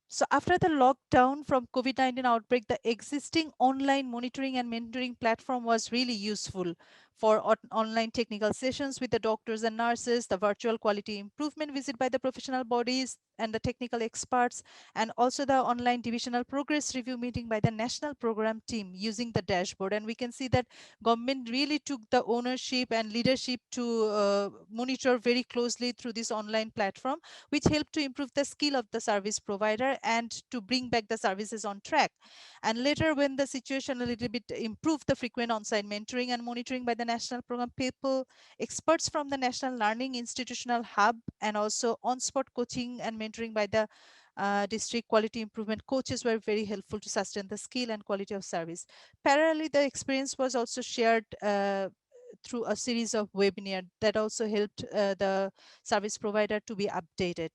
So after the lockdown from COVID-19 outbreak, the existing online monitoring and mentoring platform was really useful for online technical sessions with the doctors and nurses, the virtual quality improvement visit by the professional bodies and the technical experts, and also the online divisional progress review meeting by the national program team using the dashboard. And we can see that government really took the ownership and leadership to monitor very closely through this online platform, which helped to improve the skill of the service provider and to bring back the services on track. And later, when the situation a little bit improved, the frequent on-site mentoring and monitoring by the national program people, experts from the National Learning Institutional Hub, and also on-spot coaching and mentoring by the district quality improvement coaches were very helpful to sustain the skill and quality of service. Parallelly, the experience was also shared through a series of webinars that also helped the service provider to be updated.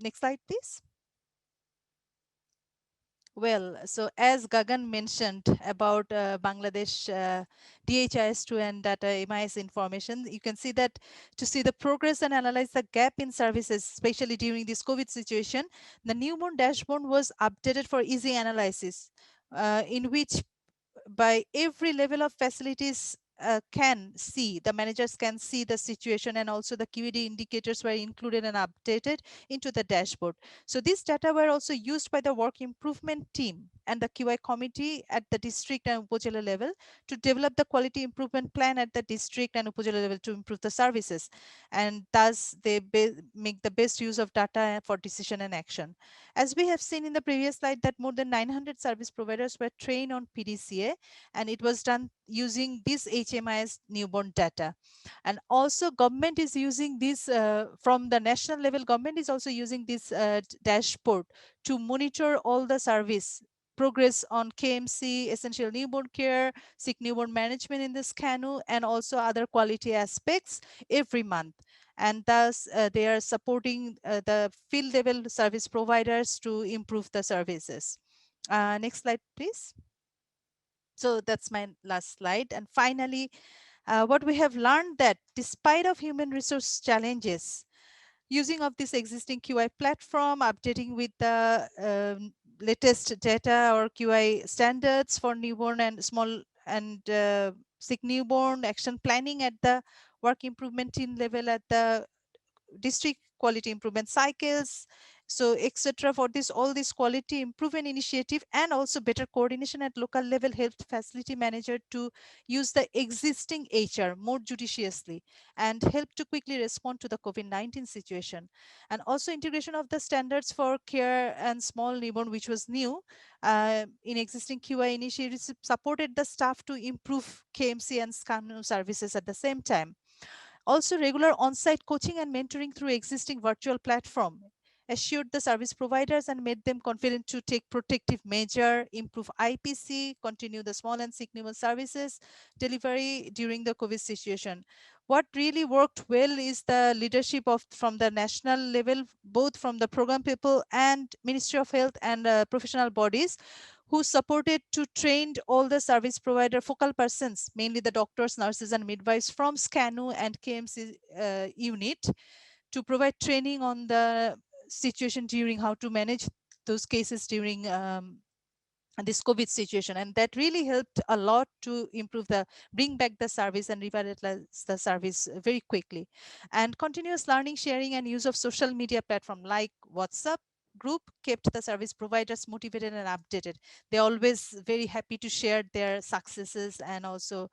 Next slide, please. Well, so as Gagan mentioned about Bangladesh DHIS2 and data MIS information, you can see that to see the progress and analyze the gap in services, especially during this COVID situation, the newborn dashboard was updated for easy analysis, in which by every level of facilities the managers can see the situation, and also the QED indicators were included and updated into the dashboard. So these data were also used by the work improvement team and the QI committee at the district and Upazila level to develop the quality improvement plan at the district and Upazila level to improve the services. And thus they make the best use of data for decision and action. As we have seen in the previous slide, that more than 900 service providers were trained on PDCA, and it was done using this HMIS newborn data. And also government is using this from the national level, government is also using this dashboard to monitor all the service progress on KMC, essential newborn care, sick newborn management in the SCANU, and also other quality aspects every month. And thus they are supporting the field level service providers to improve the services. Next slide, please. So that's my last slide. And finally, what we have learned that despite of human resource challenges, using of this existing QI platform, updating with the latest data or QI standards for newborn and small and sick newborn, action planning at the work improvement team level at the district quality improvement cycles, So etc. For this, all this quality improvement initiative and also better coordination at local level helped facility manager to use the existing HR more judiciously and help to quickly respond to the COVID-19 situation. And also integration of the standards for care and small newborn, which was new in existing QI initiatives, supported the staff to improve KMC and SCANU services at the same time. Also, regular on-site coaching and mentoring through existing virtual platform assured the service providers and made them confident to take protective measure, improve IPC, continue the small and sick newborn services delivery during the COVID situation. What really worked well is the leadership from the national level, both from the program people and Ministry of Health and professional bodies, who supported to trained all the service provider focal persons, mainly the doctors, nurses, and midwives from SCANU and KMC unit, to provide training on the situation during how to manage those cases during this COVID situation. And that really helped a lot to bring back the service and revitalize the service very quickly. And continuous learning, sharing, and use of social media platform like WhatsApp group kept the service providers motivated and updated. They're always very happy to share their successes and also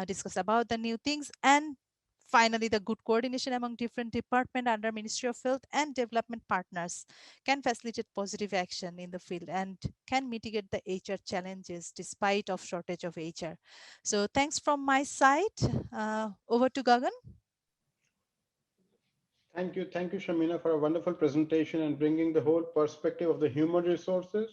discuss about the new things. And finally, the good coordination among different departments under Ministry of Health and development partners can facilitate positive action in the field and can mitigate the HR challenges despite of shortage of HR. So thanks from my side. Over to Gagan. Thank you, Shamina, for a wonderful presentation and bringing the whole perspective of the human resources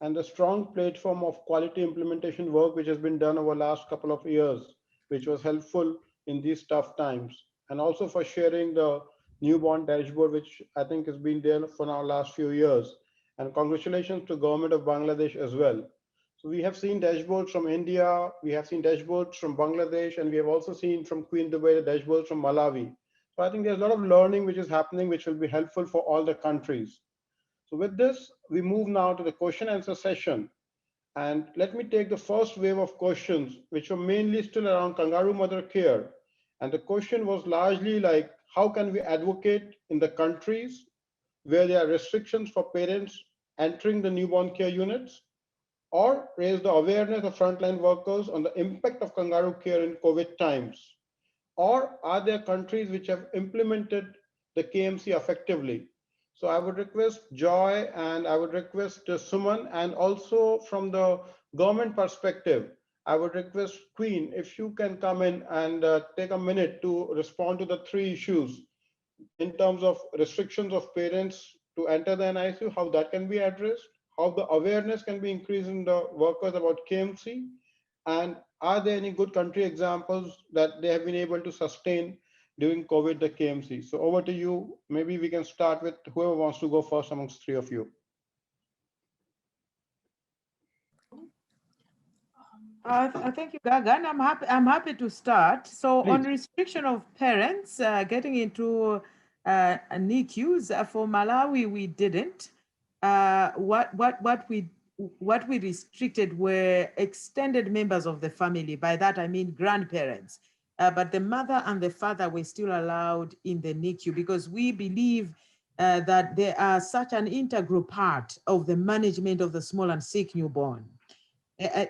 and the strong platform of quality implementation work which has been done over the last couple of years, which was helpful in these tough times, and also for sharing the newborn dashboard, which I think has been there for now last few years. And congratulations to government of Bangladesh as well. So we have seen dashboards from India, we have seen dashboards from Bangladesh, and we have also seen from Queen Dubai the dashboards from Malawi. So I think there's a lot of learning which is happening, which will be helpful for all the countries. So with this, we move now to the question answer session. And let me take the first wave of questions, which were mainly still around kangaroo mother care. And the question was largely like, how can we advocate in the countries where there are restrictions for parents entering the newborn care units, or raise the awareness of frontline workers on the impact of kangaroo care in COVID times? Or are there countries which have implemented the KMC effectively? So I would request Joy and I would request Suman, and also from the government perspective, I would request Queen, if you can come in and take a minute to respond to the three issues in terms of restrictions of parents to enter the NICU, how that can be addressed, how the awareness can be increased in the workers about KMC, and are there any good country examples that they have been able to sustain during COVID, the KMC? So over to you. Maybe we can start with whoever wants to go first amongst three of you. Thank you, Gagan. I'm happy to start. So Please. On restriction of parents getting into NICUs, for Malawi, we didn't. What we restricted were extended members of the family. By that, I mean grandparents. But the mother and the father were still allowed in the NICU because we believe that they are such an integral part of the management of the small and sick newborn.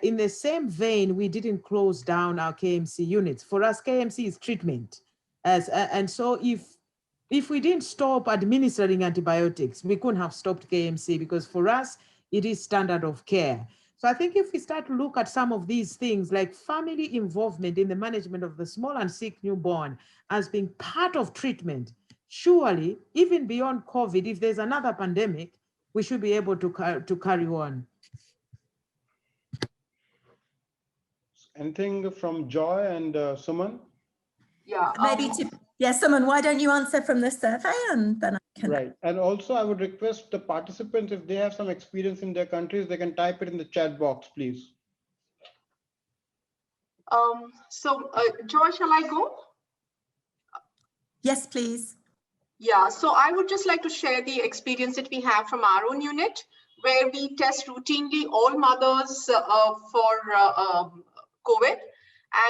In the same vein, we didn't close down our KMC units. For us, KMC is treatment. And so if we didn't stop administering antibiotics, we couldn't have stopped KMC, because for us, it is standard of care. So I think if we start to look at some of these things, like family involvement in the management of the small and sick newborn as being part of treatment, surely, even beyond COVID, if there's another pandemic, we should be able to carry on. Anything from Joy and Suman? Yeah. Maybe Suman, why don't you answer from the survey and then I can. Right. And also I would request the participants, if they have some experience in their countries, they can type it in the chat box, please. Joy, shall I go? Yes, please. Yeah, so I would just like to share the experience that we have from our own unit, where we test routinely all mothers for COVID.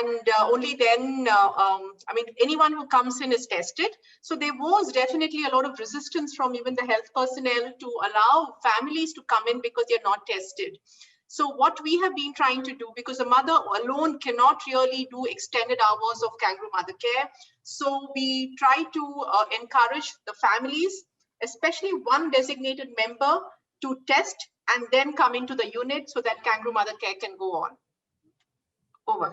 And only then, I mean, anyone who comes in is tested. So there was definitely a lot of resistance from even the health personnel to allow families to come in because they're not tested. So what we have been trying to do, because a mother alone cannot really do extended hours of kangaroo mother care. So we try to encourage the families, especially one designated member, to test and then come into the unit so that kangaroo mother care can go on. Over.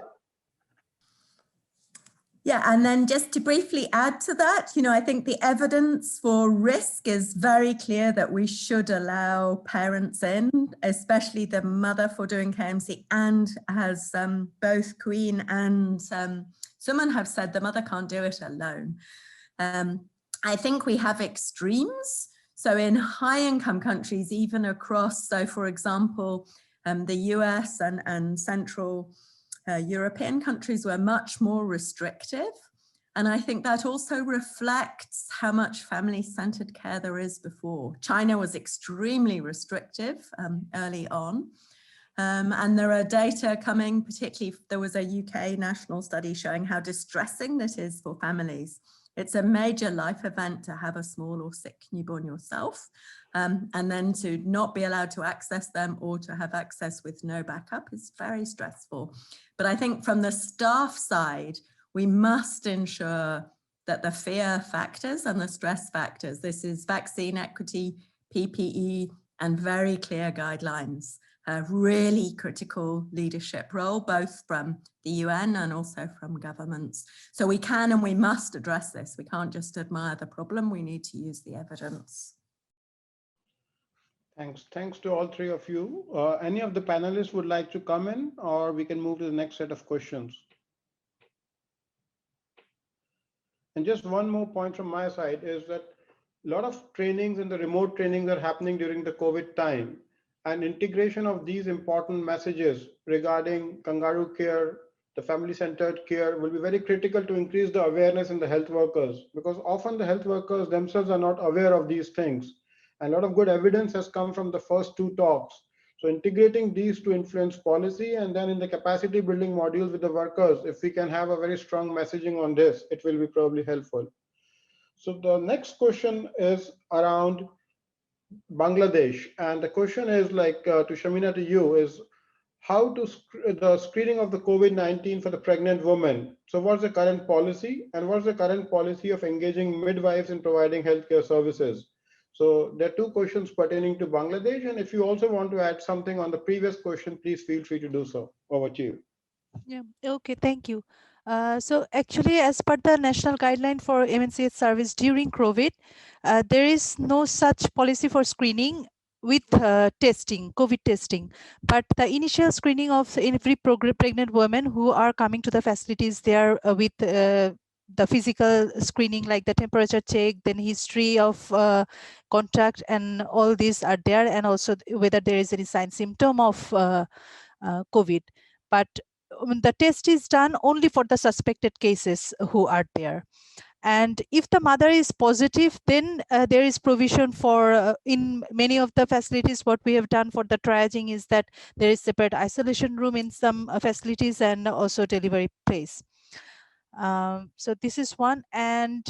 Yeah, and then just to briefly add to that, I think the evidence for risk is very clear that we should allow parents in, especially the mother for doing KMC, and as both Queen and Suman have said, the mother can't do it alone. I think we have extremes. So in high-income countries, even across, so for example, the US and Central European countries were much more restrictive. And I think that also reflects how much family-centered care there is before. China was extremely restrictive early on. And there are data coming, particularly there was a UK national study showing how distressing that is for families. It's a major life event to have a small or sick newborn yourself, and then to not be allowed to access them or to have access with no backup is very stressful. But I think from the staff side, we must ensure that the fear factors and the stress factors, this is vaccine equity, PPE, and very clear guidelines, a really critical leadership role, both from the UN and also from governments. So we can and we must address this. We can't just admire the problem, we need to use the evidence. Thanks to all three of you. Any of the panelists would like to come in, or we can move to the next set of questions? And just one more point from my side is that a lot of trainings and the remote trainings are happening during the COVID time, and integration of these important messages regarding kangaroo care, the family-centered care will be very critical to increase the awareness in the health workers, because often the health workers themselves are not aware of these things. And a lot of good evidence has come from the first two talks. So integrating these to influence policy, and then in the capacity building modules with the workers, if we can have a very strong messaging on this, it will be probably helpful. So the next question is around Bangladesh. And the question is like to Shamina, to you, is how to the screening of the COVID-19 for the pregnant woman. So what's the current policy, and what's the current policy of engaging midwives in providing healthcare services? So there are two questions pertaining to Bangladesh, and if you also want to add something on the previous question, please feel free to do so. Over to you. Yeah, okay, thank you. So actually, as per the national guideline for MNCH service during COVID, there is no such policy for screening with testing, COVID testing. But the initial screening of every pregnant women who are coming to the facilities there with the physical screening, like the temperature check, then history of contact, and all these are there, and also whether there is any sign symptom of COVID. But the test is done only for the suspected cases who are there. And if the mother is positive, then there is provision for, in many of the facilities, what we have done for the triaging is that there is separate isolation room in some facilities, and also delivery place. So this is one. And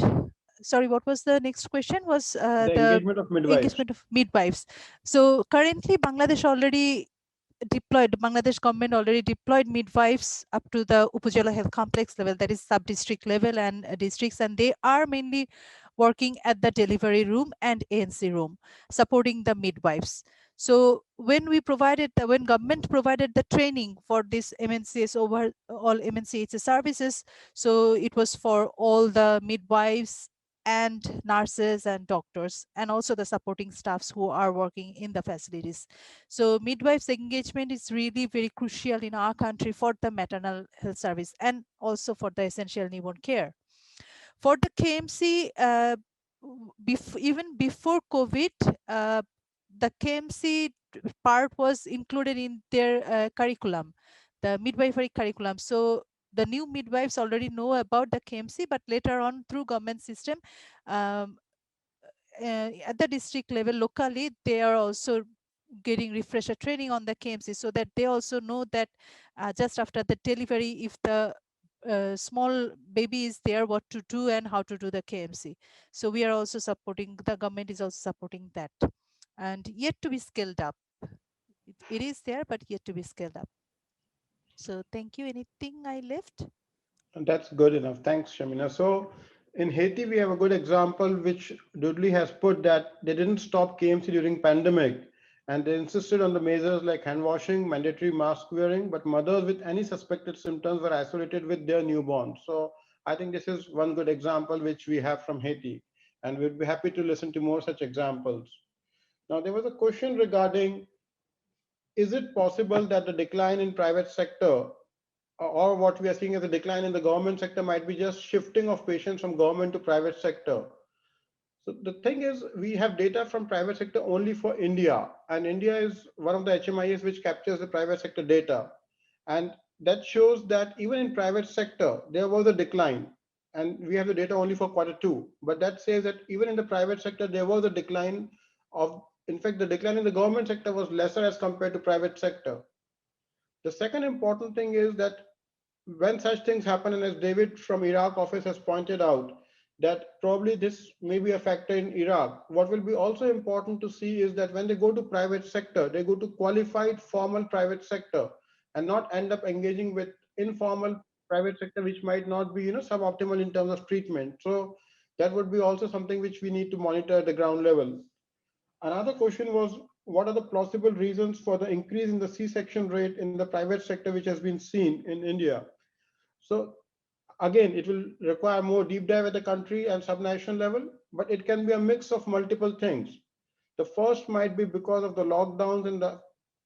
sorry, what was the next question? Was the engagement of midwives. Engagement of midwives. So currently Bangladesh government already deployed midwives up to the Upazila health complex level, that is sub-district level and districts, and they are mainly working at the delivery room and ANC room, supporting the midwives. So when government provided the training for this MNCS over all MNCH services, so it was for all the midwives and nurses and doctors, and also the supporting staffs who are working in the facilities. So midwives engagement is really very crucial in our country for the maternal health service and also for the essential newborn care. For the KMC, even before COVID, the KMC part was included in their curriculum, the midwifery curriculum. So the new midwives already know about the KMC, but later on through government system, at the district level locally, they are also getting refresher training on the KMC, so that they also know that just after the delivery, if the small baby is there, what to do and how to do the KMC. So we are also supporting, the government is also supporting that, and yet to be scaled up. It is there, but yet to be scaled up. So thank you. Anything I left? And that's good enough. Thanks, Shamina. So in Haiti, we have a good example which Dudley has put, that they didn't stop KMC during pandemic, and they insisted on the measures like hand washing, mandatory mask wearing, but mothers with any suspected symptoms were isolated with their newborn. So I think this is one good example which we have from Haiti, and we'd be happy to listen to more such examples. Now, there was a question regarding, is it possible that the decline in private sector, or what we are seeing as a decline in the government sector, might be just shifting of patients from government to private sector? So the thing is, we have data from private sector only for India, and India is one of the HMIS which captures the private sector data. And that shows that even in private sector, there was a decline. And we have the data only for Q2, but that says that even in the private sector, there was a decline of, in fact, the decline in the government sector was lesser as compared to private sector. The second important thing is that when such things happen, and as David from Iraq office has pointed out, that probably this may be a factor in Iraq. What will be also important to see is that when they go to private sector, they go to qualified formal private sector and not end up engaging with informal private sector, which might not be, suboptimal in terms of treatment. So that would be also something which we need to monitor at the ground level. Another question was, what are the plausible reasons for the increase in the C-section rate in the private sector, which has been seen in India? So again, it will require more deep dive at the country and subnational level, but it can be a mix of multiple things. The first might be because of the lockdowns and the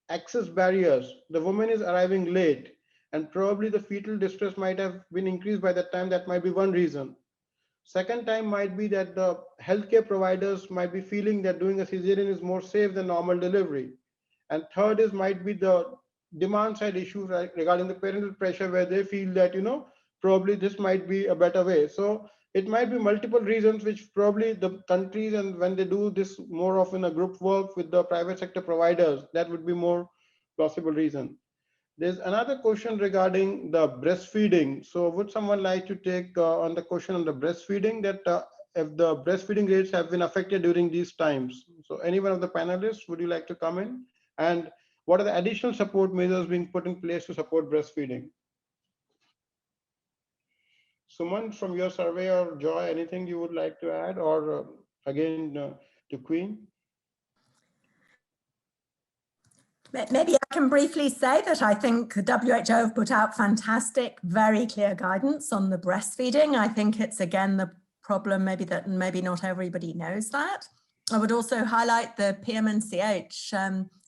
access barriers. The woman is arriving late, and probably the fetal distress might have been increased by that time. That might be one reason. Second time might be that the healthcare providers might be feeling that doing a cesarean is more safe than normal delivery. And third is might be the demand side issue regarding the parental pressure, where they feel that, probably this might be a better way. So it might be multiple reasons which probably the countries, and when they do this more often a group work with the private sector providers, that would be more plausible reason. There's another question regarding the breastfeeding. So would someone like to take on the question on the breastfeeding, that if the breastfeeding rates have been affected during these times? So any one of the panelists, would you like to come in? And what are the additional support measures being put in place to support breastfeeding? Suman, from your survey, or Joy, anything you would like to add, or again to Queen? Maybe I can briefly say that I think the WHO have put out fantastic, very clear guidance on the breastfeeding. I think it's, again, the problem maybe not everybody knows that. I would also highlight the PMNCH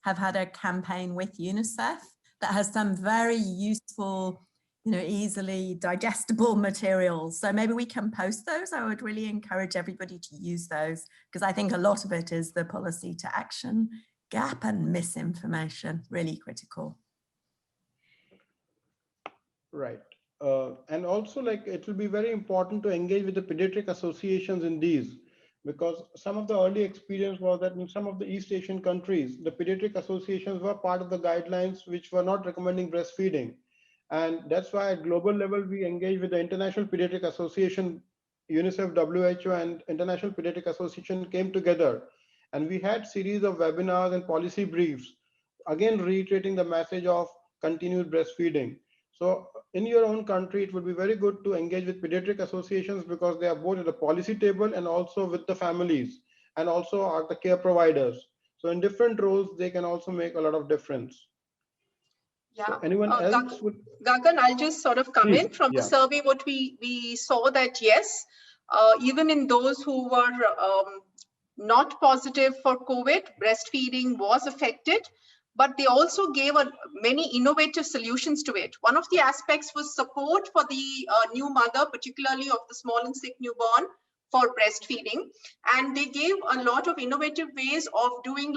have had a campaign with UNICEF that has some very useful, easily digestible materials. So maybe we can post those. I would really encourage everybody to use those, because I think a lot of it is the policy to action gap and misinformation, really critical. Right. And also, it will be very important to engage with the pediatric associations in these, because some of the early experience was that in some of the East Asian countries, the pediatric associations were part of the guidelines which were not recommending breastfeeding. And that's why at global level, we engage with the International Pediatric Association, UNICEF, WHO, and International Pediatric Association came together. And we had series of webinars and policy briefs, again, reiterating the message of continued breastfeeding. So in your own country, it would be very good to engage with pediatric associations, because they are both at the policy table and also with the families, and also are the care providers. So in different roles, they can also make a lot of difference. Yeah. So anyone else? Gagan, I'll just sort of come in from the survey. What we saw that, yes, even in those who were not positive for COVID, breastfeeding was affected, but they also gave many innovative solutions to it. One of the aspects was support for the new mother, particularly of the small and sick newborn, for breastfeeding. And they gave a lot of innovative ways of doing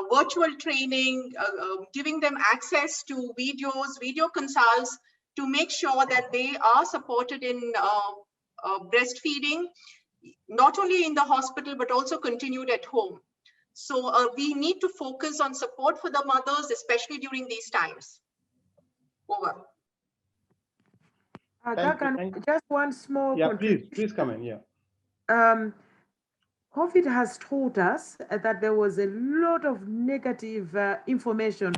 virtual training, giving them access to videos, video consults, to make sure that they are supported in breastfeeding, not only in the hospital, but also continued at home. So we need to focus on support for the mothers, especially during these times. Over. Gagan, just one small contribution. Please come in. COVID has taught us that there was a lot of negative information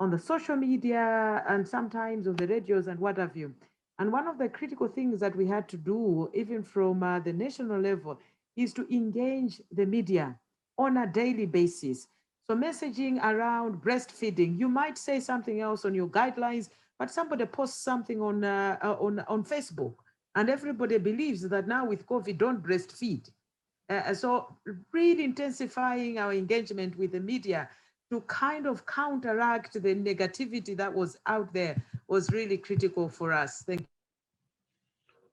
on the social media and sometimes on the radios and what have you. And one of the critical things that we had to do, even from the national level, is to engage the media on a daily basis. So messaging around breastfeeding, you might say something else on your guidelines, but somebody posts something on Facebook, and everybody believes that now with COVID, don't breastfeed. So really intensifying our engagement with the media to kind of counteract the negativity that was out there was really critical for us. Thank you.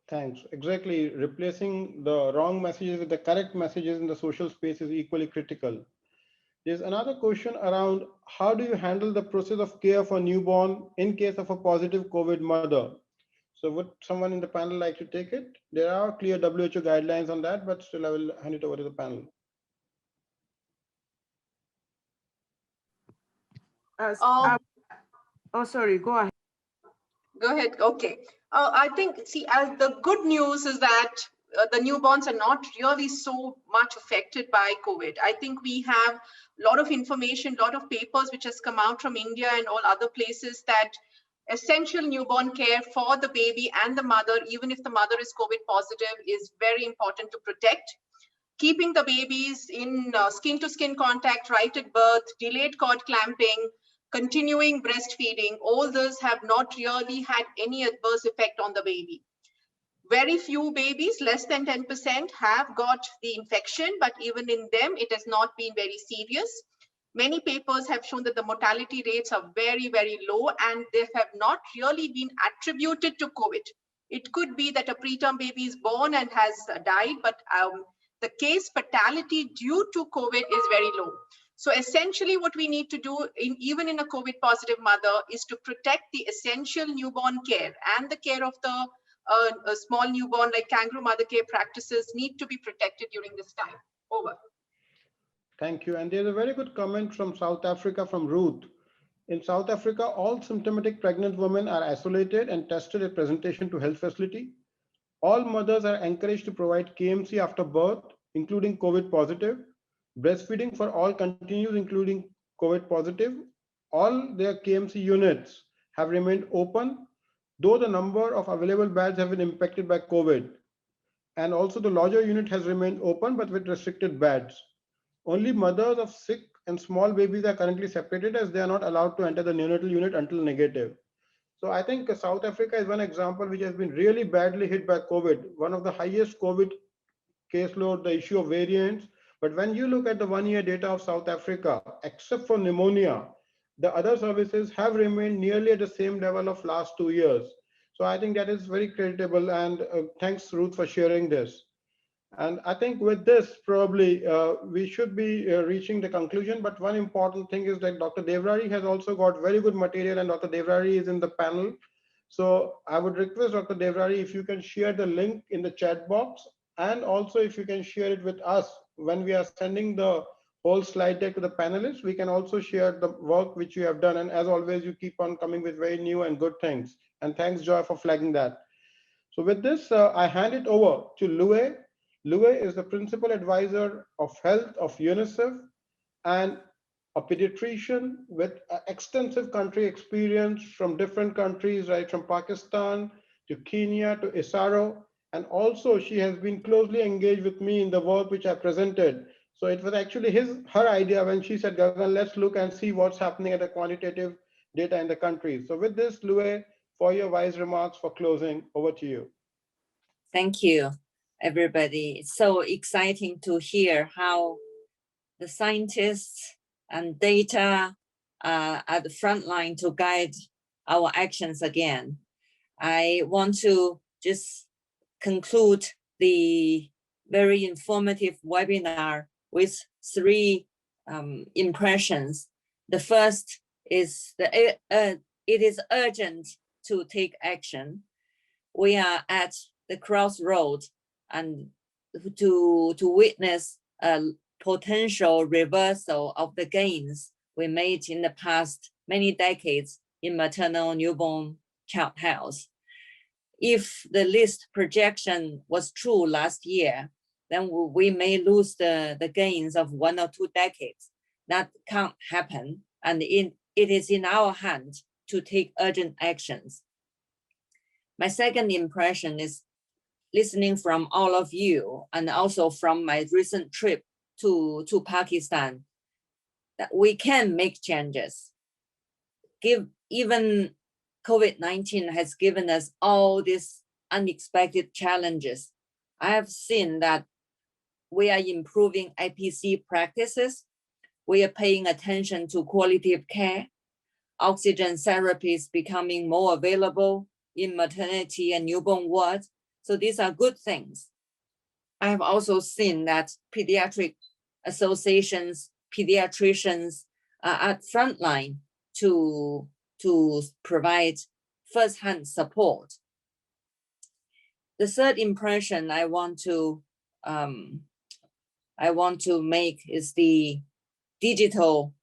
Thanks. Exactly. Replacing the wrong messages with the correct messages in the social space is equally critical. There's another question around how do you handle the process of care for newborn in case of a positive COVID mother? So would someone in the panel like to take it? There are clear WHO guidelines on that, but still I will hand it over to the panel. Sorry, go ahead. Go ahead. Okay. I think, see, the good news is that the newborns are not really so much affected by COVID. I think we have a lot of information, a lot of papers which has come out from India and all other places that essential newborn care for the baby and the mother, even if the mother is COVID positive, is very important to protect. Keeping the babies in skin-to-skin contact right at birth, delayed cord clamping, continuing breastfeeding, all those have not really had any adverse effect on the baby. Very few babies, less than 10%, have got the infection, but even in them, it has not been very serious. Many papers have shown that the mortality rates are very, very low, and they have not really been attributed to COVID. It could be that a preterm baby is born and has died, but the case fatality due to COVID is very low. So essentially what we need to do, even in a COVID positive mother, is to protect the essential newborn care, and the care of the a small newborn, like kangaroo mother care practices, need to be protected during this time. Over. Thank you. And there's a very good comment from South Africa from Ruth. In South Africa, all symptomatic pregnant women are isolated and tested at presentation to health facility. All mothers are encouraged to provide KMC after birth, including COVID positive. Breastfeeding for all continues, including COVID positive. All their KMC units have remained open, though the number of available beds have been impacted by COVID. And also the larger unit has remained open, but with restricted beds. Only mothers of sick and small babies are currently separated, as they are not allowed to enter the neonatal unit until negative. So I think South Africa is one example which has been really badly hit by COVID, one of the highest COVID caseload, the issue of variants. But when you look at the 1 year data of South Africa, except for pneumonia, the other services have remained nearly at the same level of last 2 years. So I think that is very creditable, and thanks Ruth for sharing this. And I think with this, probably we should be reaching the conclusion. But one important thing is that Dr. Devrari has also got very good material, and Dr. Devrari is in the panel. So I would request Dr. Devrari, if you can share the link in the chat box, and also if you can share it with us when we are sending the whole slide deck to the panelists, we can also share the work which you have done. And as always, you keep on coming with very new and good things. And thanks, Joy, for flagging that. So with this, I hand it over to Louis. Louis is the Principal Advisor of Health of UNICEF and a pediatrician with extensive country experience from different countries, right from Pakistan to Kenya to Isaro. And also she has been closely engaged with me in the work which I presented. So it was actually her idea when she said, Gagan, let's look and see what's happening at the quantitative data in the country. So with this, Louis, for your wise remarks for closing, over to you. Thank you, everybody. It's so exciting to hear how the scientists and data are at the front line to guide our actions again. I want to just conclude the very informative webinar with 3 impressions. The first is that it is urgent to take action. We are at the crossroad and to witness a potential reversal of the gains we made in the past many decades in maternal newborn child health. If the list projection was true last year, then we may lose the gains of 1 or 2 decades. That can't happen, and it is in our hand to take urgent actions. My second impression is listening from all of you, and also from my recent trip to Pakistan, that we can make changes. Even COVID-19 has given us all these unexpected challenges. I have seen that we are improving IPC practices. We are paying attention to quality of care. Oxygen therapy is becoming more available in maternity and newborn wards. So these are good things. I have also seen that pediatric associations, pediatricians are at frontline to provide first-hand support. The third impression I want to make is the digital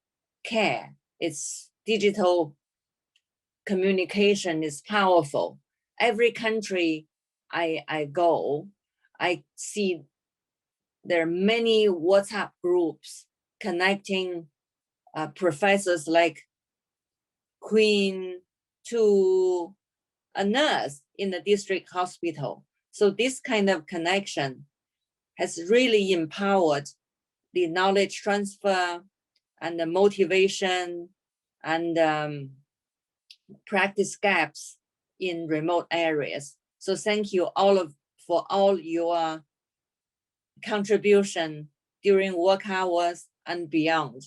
care. It's digital communication is powerful. Every country I go, I see there are many WhatsApp groups connecting professors like Queen to a nurse in the district hospital. So this kind of connection has really empowered the knowledge transfer and the motivation and practice gaps in remote areas. So thank you for all your contribution during work hours and beyond.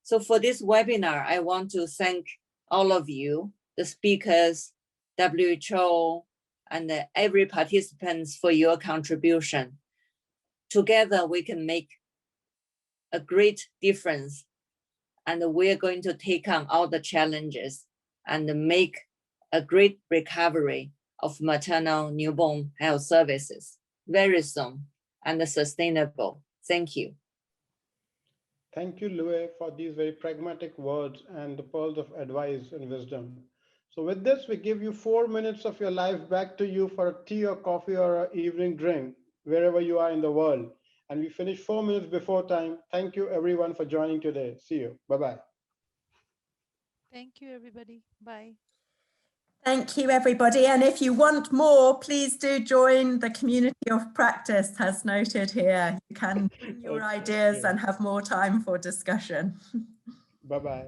So for this webinar, I want to thank all of you, the speakers, WHO, and every participant for your contribution. Together, we can make a great difference, and we're going to take on all the challenges and make a great recovery of maternal newborn health services very soon and sustainable. Thank you. Thank you, Lue, for these very pragmatic words and the pearls of advice and wisdom. So with this, we give you 4 minutes of your life back to you for a tea or coffee or an evening drink, wherever you are in the world. And we finish 4 minutes before time. Thank you, everyone, for joining today. See you. Bye-bye. Thank you, everybody. Bye. Thank you, everybody. And if you want more, please do join the community of practice, as noted here. You can bring your ideas and have more time for discussion. Bye-bye.